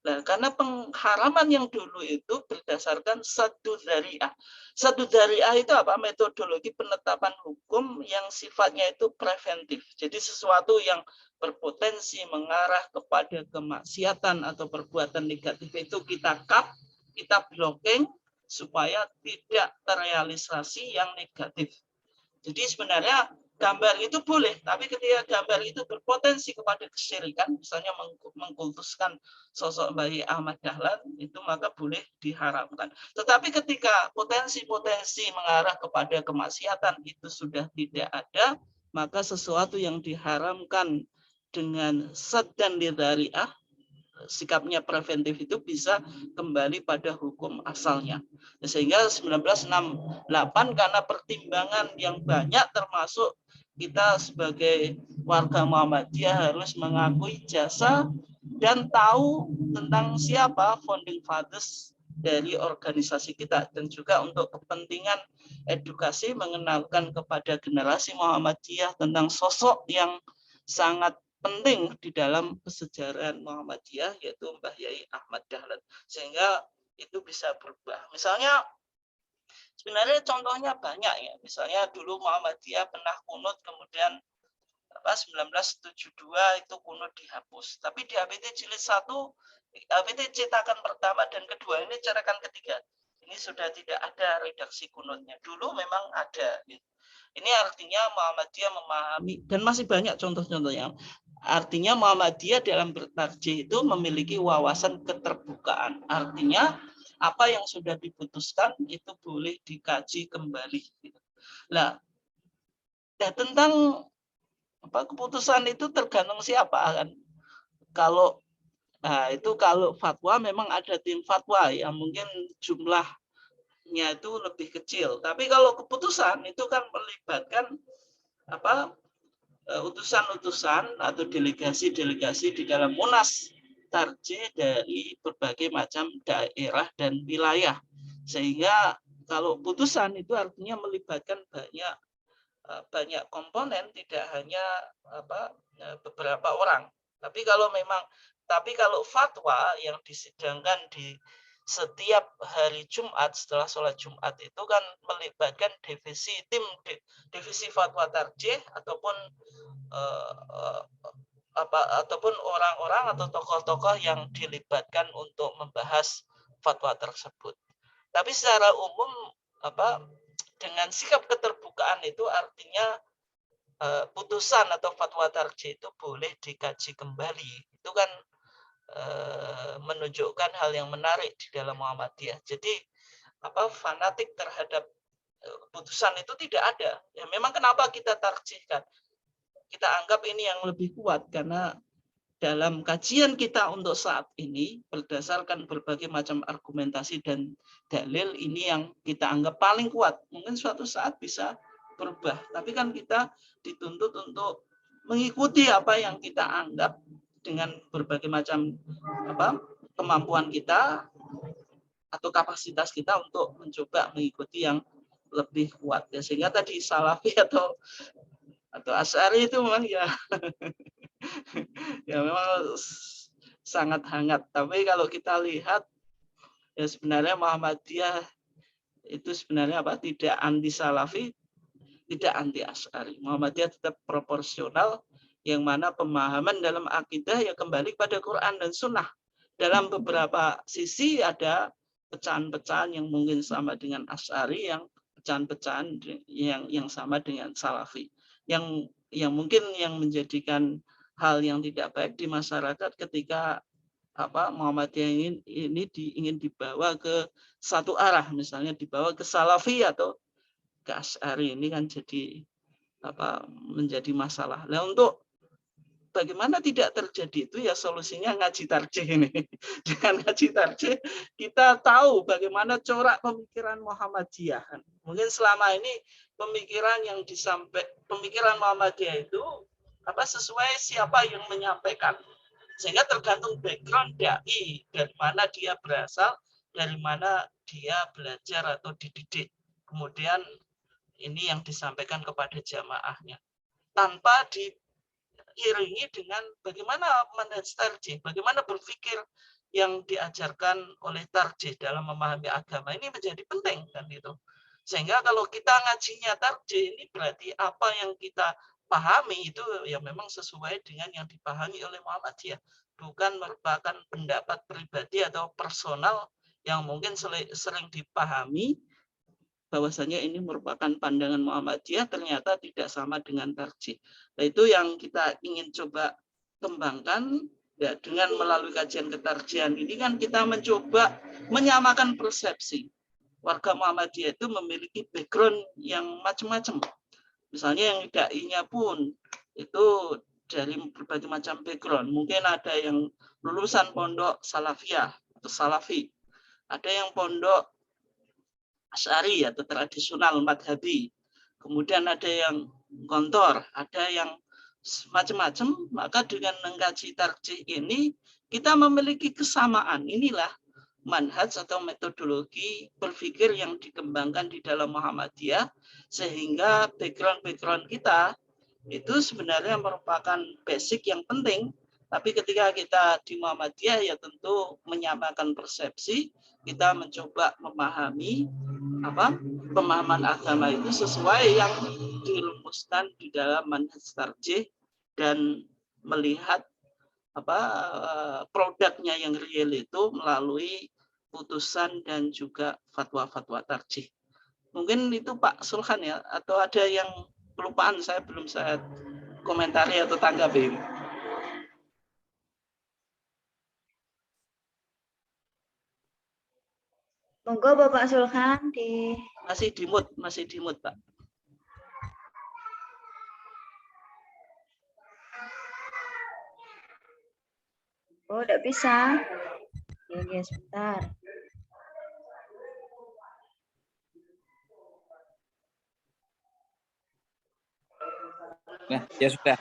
Nah, karena pengharaman yang dulu itu berdasarkan satu dzari'ah. Satu dzari'ah itu apa? Metodologi penetapan hukum yang sifatnya itu preventif. Jadi sesuatu yang berpotensi mengarah kepada kemaksiatan atau perbuatan negatif itu kita cut, kita blocking supaya tidak terrealisasi yang negatif. Jadi sebenarnya gambar itu boleh, tapi ketika gambar itu berpotensi kepada kesyirikan, misalnya mengkultuskan sosok Mbah Yai Ahmad Dahlan, itu maka boleh diharamkan. Tetapi ketika potensi-potensi mengarah kepada kemaksiatan itu sudah tidak ada, maka sesuatu yang diharamkan dengan sad dan lidzari'ah, sikapnya preventif itu bisa kembali pada hukum asalnya. Sehingga 1968 karena pertimbangan yang banyak, termasuk kita sebagai warga Muhammadiyah harus mengakui jasa dan tahu tentang siapa founding fathers dari organisasi kita, dan juga untuk kepentingan edukasi mengenalkan kepada generasi Muhammadiyah tentang sosok yang sangat penting di dalam kesejarahan Muhammadiyah, yaitu Mbah Yai Ahmad Dahlan, sehingga itu bisa berubah. Misalnya sebenarnya contohnya banyak ya, misalnya dulu Muhammadiyah pernah kunut, kemudian 1972 itu kunut dihapus, tapi di HPT jilid 1, HPT cetakan pertama dan kedua, ini cetakan ketiga, ini sudah tidak ada redaksi kunutnya. Dulu memang ada. Ini artinya Muhammadiyah memahami, dan masih banyak contoh-contohnya. Artinya Muhammadiyah dalam bertarjih itu memiliki wawasan keterbukaan. Artinya apa yang sudah diputuskan itu boleh dikaji kembali. Nah, tentang keputusan itu tergantung siapa kan. Kalau itu kalau fatwa memang ada tim fatwa yang mungkin jumlahnya itu lebih kecil. Tapi kalau keputusan itu kan melibatkan utusan-utusan atau delegasi-delegasi di dalam munas tarjih dari berbagai macam daerah dan wilayah. Sehingga kalau putusan itu artinya melibatkan banyak komponen, tidak hanya beberapa orang. Tapi kalau fatwa yang disidangkan di setiap hari Jumat setelah sholat Jumat itu kan melibatkan divisi fatwa tarjih ataupun ataupun orang-orang atau tokoh-tokoh yang dilibatkan untuk membahas fatwa tersebut. Tapi secara umum dengan sikap keterbukaan itu artinya putusan atau fatwa tarjih itu boleh dikaji kembali. Itu kan menunjukkan hal yang menarik di dalam Muhammadiyah. Jadi fanatik terhadap keputusan itu tidak ada. Ya memang kenapa kita tarjihkan? Kita anggap ini yang lebih kuat karena dalam kajian kita untuk saat ini berdasarkan berbagai macam argumentasi dan dalil, ini yang kita anggap paling kuat. Mungkin suatu saat bisa berubah, tapi kan kita dituntut untuk mengikuti apa yang kita anggap dengan berbagai macam kemampuan kita atau kapasitas kita untuk mencoba mengikuti yang lebih kuat. Ya, sehingga tadi Salafi atau Asy'ari itu memang ya ya memang sangat hangat. Tapi kalau kita lihat ya sebenarnya Muhammadiyah itu sebenarnya tidak anti Salafi, tidak anti Asy'ari. Muhammadiyah tetap proporsional, yang mana pemahaman dalam akidah ya kembali pada Quran dan Sunnah. Dalam beberapa sisi ada pecahan-pecahan yang mungkin sama dengan Asy'ari, yang pecahan-pecahan yang sama dengan Salafi. Yang mungkin yang menjadikan hal yang tidak baik di masyarakat ketika Muhammadiyah ini ingin dibawa ke satu arah, misalnya dibawa ke Salafi atau ke Asy'ari, ini kan jadi menjadi masalah. Nah, untuk bagaimana tidak terjadi itu ya solusinya ngaji tarjih ini. Dengan ngaji tarjih kita tahu bagaimana corak pemikiran Muhammadiyah. Mungkin selama ini pemikiran Muhammadiyah itu sesuai siapa yang menyampaikan. Sehingga tergantung background dai, dari mana dia berasal, dari mana dia belajar atau dididik. Kemudian ini yang disampaikan kepada jamaahnya. Tanpa diiringi dengan bagaimana manhaj tarjih, bagaimana berpikir yang diajarkan oleh tarjih dalam memahami agama, ini menjadi penting kan itu. Sehingga kalau kita ngajinya tarjih, ini berarti apa yang kita pahami itu ya memang sesuai dengan yang dipahami oleh Muhammadiyah, bukan merupakan pendapat pribadi atau personal yang mungkin sering dipahami bahwasanya ini merupakan pandangan Muhammadiyah, ternyata tidak sama dengan tarjih. Nah, itu yang kita ingin coba kembangkan ya, dengan melalui kajian ketarjihan ini kan kita mencoba menyamakan persepsi. Warga Muhammadiyah itu memiliki background yang macam-macam. Misalnya yang dai-nya pun itu dari berbagai macam background. Mungkin ada yang lulusan pondok Salafiyah atau Salafi, ada yang pondok Asy'ari atau tradisional madhabi, kemudian ada yang kontor, ada yang macam-macam. Maka dengan mengkaji tarjih ini kita memiliki kesamaan. Inilah manhaj atau metodologi berpikir yang dikembangkan di dalam Muhammadiyah, sehingga background kita itu sebenarnya merupakan basic yang penting. Tapi ketika kita di Muhammadiyah ya tentu menyamakan persepsi, kita mencoba memahami pemahaman agama itu sesuai yang dirumuskan di dalam manhaj tarjih dan melihat produknya yang real itu melalui putusan dan juga fatwa-fatwa tarjih. Mungkin itu Pak Sulhan ya, atau ada yang kelupaan saya belum saya komentari atau tanggapi. Monggo Bapak Sulhan di Masih di mute Pak. Oh, tidak bisa. Ya, sebentar. Nah, ya sudah.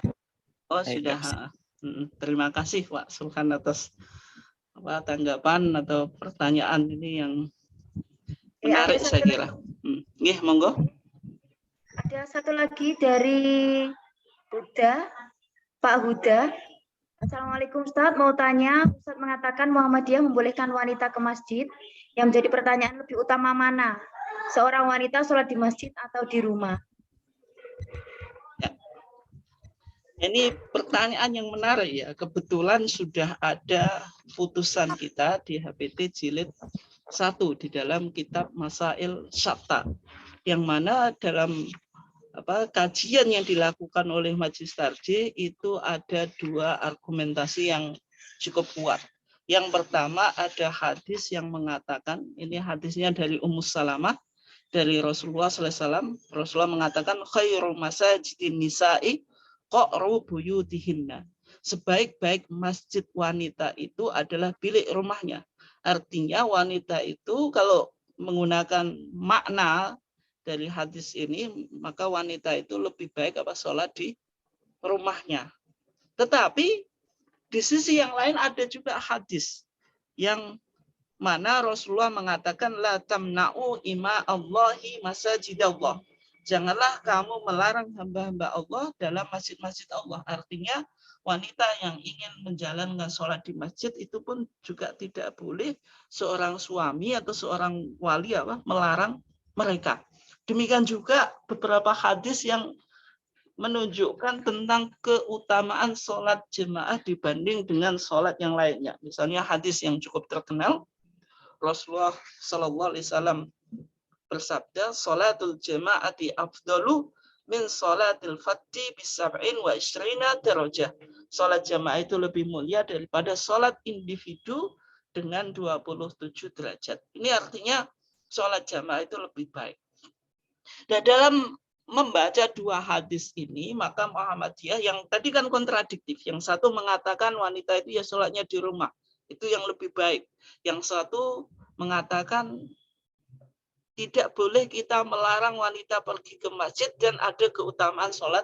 Oh, sudah. Terima kasih Pak Sulhan atas tanggapan atau pertanyaan ini yang menarik saya kira. Nggih, monggo. Ada satu lagi dari Huda, Pak Huda. Assalamualaikum Ustadz, mau tanya, Ustadz mengatakan Muhammadiyah membolehkan wanita ke masjid. Yang menjadi pertanyaan lebih utama mana? Seorang wanita sholat di masjid atau di rumah? Ya. Ini pertanyaan yang menarik ya. Kebetulan sudah ada putusan kita di HPT Jilid 1 di dalam kitab Masail Syatta, yang mana dalam kajian yang dilakukan oleh Majelis Tarjih itu ada dua argumentasi yang cukup kuat. Yang pertama ada hadis yang mengatakan, ini hadisnya dari Ummu Salamah dari Rasulullah SAW. Rasulullah mengatakan khairul masajidin nisa'i qa'ru buyutihinna. Sebaik-baik masjid wanita itu adalah bilik rumahnya. Artinya wanita itu kalau menggunakan makna dari hadis ini, maka wanita itu lebih baik sholat di rumahnya. Tetapi di sisi yang lain ada juga hadis yang mana Rasulullah mengatakan la tamna'u ima Allahi masajidallah. Janganlah kamu melarang hamba-hamba Allah dalam masjid-masjid Allah. Artinya wanita yang ingin menjalankan sholat di masjid itu pun juga tidak boleh seorang suami atau seorang wali melarang mereka. Demikian juga beberapa hadis yang menunjukkan tentang keutamaan sholat jemaah dibanding dengan sholat yang lainnya. Misalnya hadis yang cukup terkenal, Rasulullah Shallallahu Alaihi Wasallam bersabda, "Sholatul jemaati afdalu min sholatil fadhi bisab'in wa ishrina darajah." Sholat jemaah itu lebih mulia daripada sholat individu dengan 27 derajat. Ini artinya sholat jemaah itu lebih baik. Nah, dalam membaca dua hadis ini, maka Muhammadiyah yang tadi kan kontradiktif. Yang satu mengatakan wanita itu ya sholatnya di rumah. Itu yang lebih baik. Yang satu mengatakan tidak boleh kita melarang wanita pergi ke masjid dan ada keutamaan sholat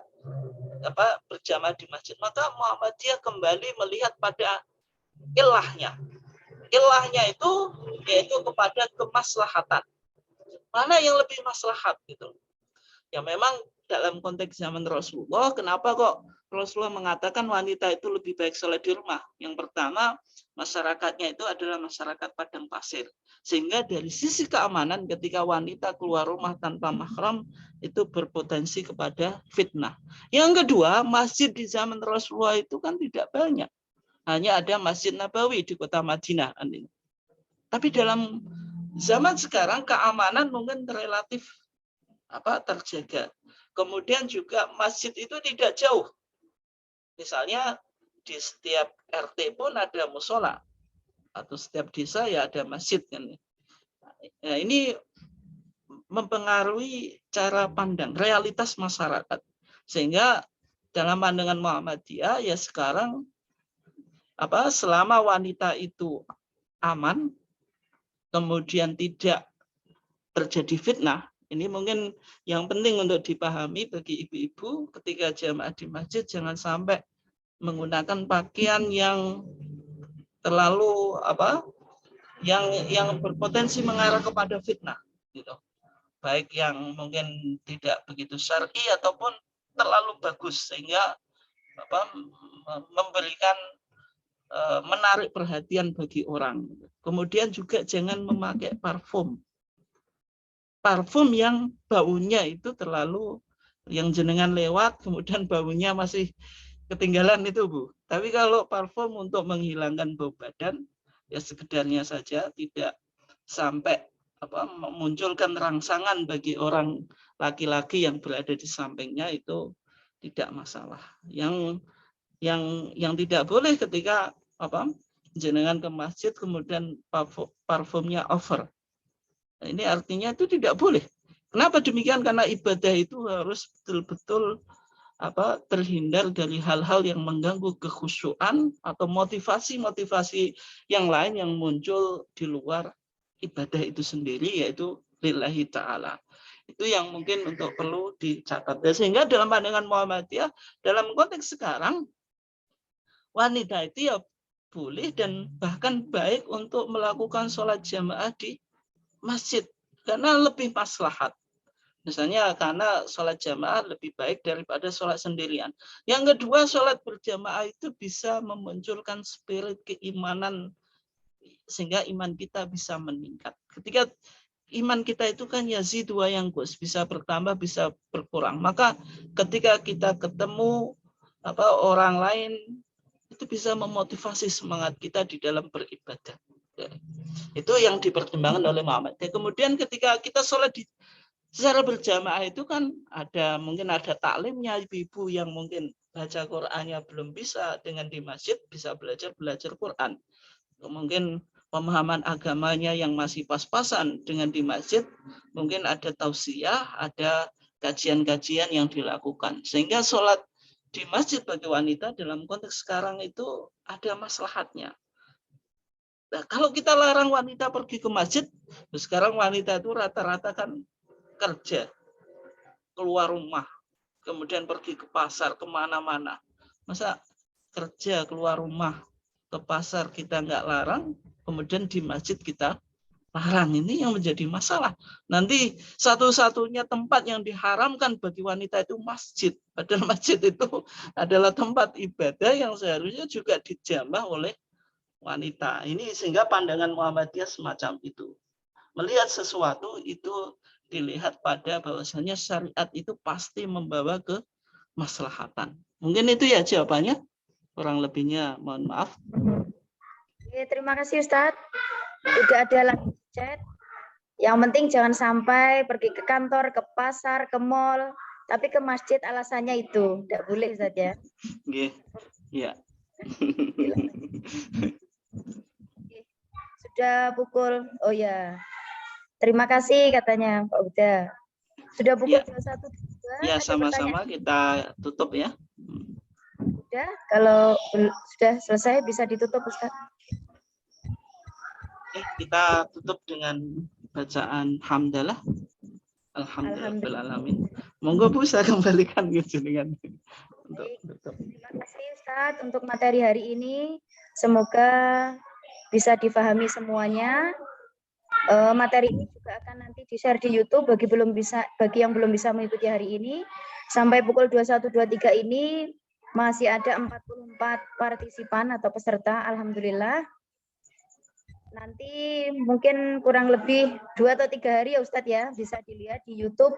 berjamaah di masjid. Maka Muhammadiyah kembali melihat pada ilahnya. Ilahnya itu yaitu kepada kemaslahatan. Mana yang lebih maslahat gitu. Ya memang dalam konteks zaman Rasulullah, kenapa kok Rasulullah mengatakan wanita itu lebih baik sholat di rumah? Yang pertama, masyarakatnya itu adalah masyarakat padang pasir. Sehingga dari sisi keamanan ketika wanita keluar rumah tanpa mahram, itu berpotensi kepada fitnah. Yang kedua, masjid di zaman Rasulullah itu kan tidak banyak. Hanya ada Masjid Nabawi di kota Madinah. Tapi dalam zaman sekarang keamanan mungkin relatif terjaga. Kemudian juga masjid itu tidak jauh. Misalnya di setiap RT pun ada musola atau setiap desa ya ada masjid kan. Nah, ini mempengaruhi cara pandang realitas masyarakat. Sehingga dalam pandangan Muhammadiyah ya sekarang selama wanita itu aman, kemudian tidak terjadi fitnah. Ini mungkin yang penting untuk dipahami bagi ibu-ibu ketika jamaah di masjid, jangan sampai menggunakan pakaian yang terlalu yang berpotensi mengarah kepada fitnah gitu. Baik yang mungkin tidak begitu syar'i ataupun terlalu bagus sehingga memberikan menarik perhatian bagi orang. Kemudian juga jangan memakai parfum. Parfum yang baunya itu terlalu, yang jenengan lewat kemudian baunya masih ketinggalan itu Bu. Tapi kalau parfum untuk menghilangkan bau badan, ya sekedarnya saja, tidak sampai memunculkan rangsangan bagi orang laki-laki yang berada di sampingnya, itu tidak masalah. Yang tidak boleh ketika jenengan ke masjid kemudian parfumnya over. Nah, ini artinya itu tidak boleh. Kenapa demikian? Karena ibadah itu harus betul-betul terhindar dari hal-hal yang mengganggu kekhusyuan atau motivasi-motivasi yang lain yang muncul di luar ibadah itu sendiri, yaitu lillahi ta'ala. Itu yang mungkin untuk perlu dicatat. Sehingga dalam pandangan Muhammadiyah, dalam konteks sekarang, wanita itu ya boleh dan bahkan baik untuk melakukan sholat jamaah di masjid karena lebih maslahat. Misalnya karena sholat jamaah lebih baik daripada sholat sendirian. Yang kedua, sholat berjamaah itu bisa memunculkan spirit keimanan sehingga iman kita bisa meningkat. Ketika iman kita itu kan yazidu wa yanqus, bisa bertambah, bisa berkurang. Maka ketika kita ketemu orang lain, itu bisa memotivasi semangat kita di dalam beribadah. Itu yang dipertimbangkan oleh Muhammad. Dan kemudian ketika kita sholat secara berjamaah itu kan mungkin ada taklimnya, ibu-ibu yang mungkin baca Qur'annya belum bisa, dengan di masjid bisa belajar Quran. Mungkin pemahaman agamanya yang masih pas-pasan, dengan di masjid mungkin ada tausiah, ada kajian-kajian yang dilakukan. Sehingga sholat di masjid bagi wanita dalam konteks sekarang itu ada maslahatnya. Nah, kalau kita larang wanita pergi ke masjid, sekarang wanita itu rata-rata kan kerja, keluar rumah, kemudian pergi ke pasar, kemana-mana. Masa kerja, keluar rumah, ke pasar kita nggak larang, kemudian di masjid kita larang? Ini yang menjadi masalah. Nanti satu-satunya tempat yang diharamkan bagi wanita itu masjid. Padahal masjid itu adalah tempat ibadah yang seharusnya juga dijamah oleh wanita. Ini sehingga pandangan Muhammadiyah semacam itu. Melihat sesuatu itu dilihat pada bahwasanya syariat itu pasti membawa ke maslahatan. Mungkin itu ya jawabannya. Kurang lebihnya mohon maaf. Oke, terima kasih Ustadz. Tidak ada lagi chat. Yang penting jangan sampai pergi ke kantor, ke pasar, ke mall, tapi ke masjid alasannya itu. Tidak boleh Ustadz ya. Iya. Sudah pukul, oh ya. Terima kasih katanya Pak Uda. Sudah pukul 21.02. Ya, sama-sama kita tutup ya. Sudah, kalau sudah selesai bisa ditutup Ustaz. Kita tutup dengan bacaan hamdalah. Alhamdulillahirabbil. Monggo Bu, saya kembalikan dengan untuk tutup. Terima kasih Ustaz untuk materi hari ini. Semoga bisa difahami semuanya. Materi ini juga akan nanti di-share di YouTube bagi yang belum bisa mengikuti hari ini. Sampai pukul 21.23 ini masih ada 44 partisipan atau peserta, alhamdulillah. Nanti mungkin kurang lebih 2 atau 3 hari ya Ustadz ya, bisa dilihat di YouTube.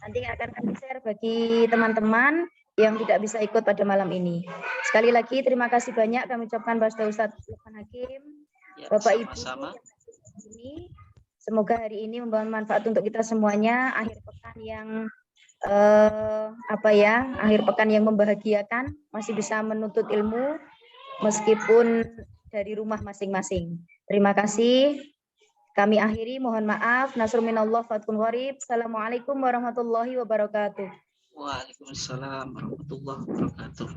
Nanti akan kami share bagi teman-teman yang tidak bisa ikut pada malam ini. Sekali lagi terima kasih banyak kami ucapkan pada Ustadz Lukman Hakim, Bapak Ibu. Semoga hari ini membawa manfaat untuk kita semuanya. Akhir pekan yang akhir pekan yang membahagiakan, masih bisa menuntut ilmu meskipun dari rumah masing-masing. Terima kasih. Kami akhiri, mohon maaf. Nasrul minallah fatkun gharib. Assalamualaikum warahmatullahi wabarakatuh. Waalaikumsalam warahmatullahi wabarakatuh.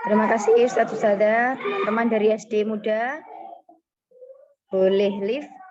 Terima kasih Ustadz Ustadzah. Teman-teman dari SD Muda boleh live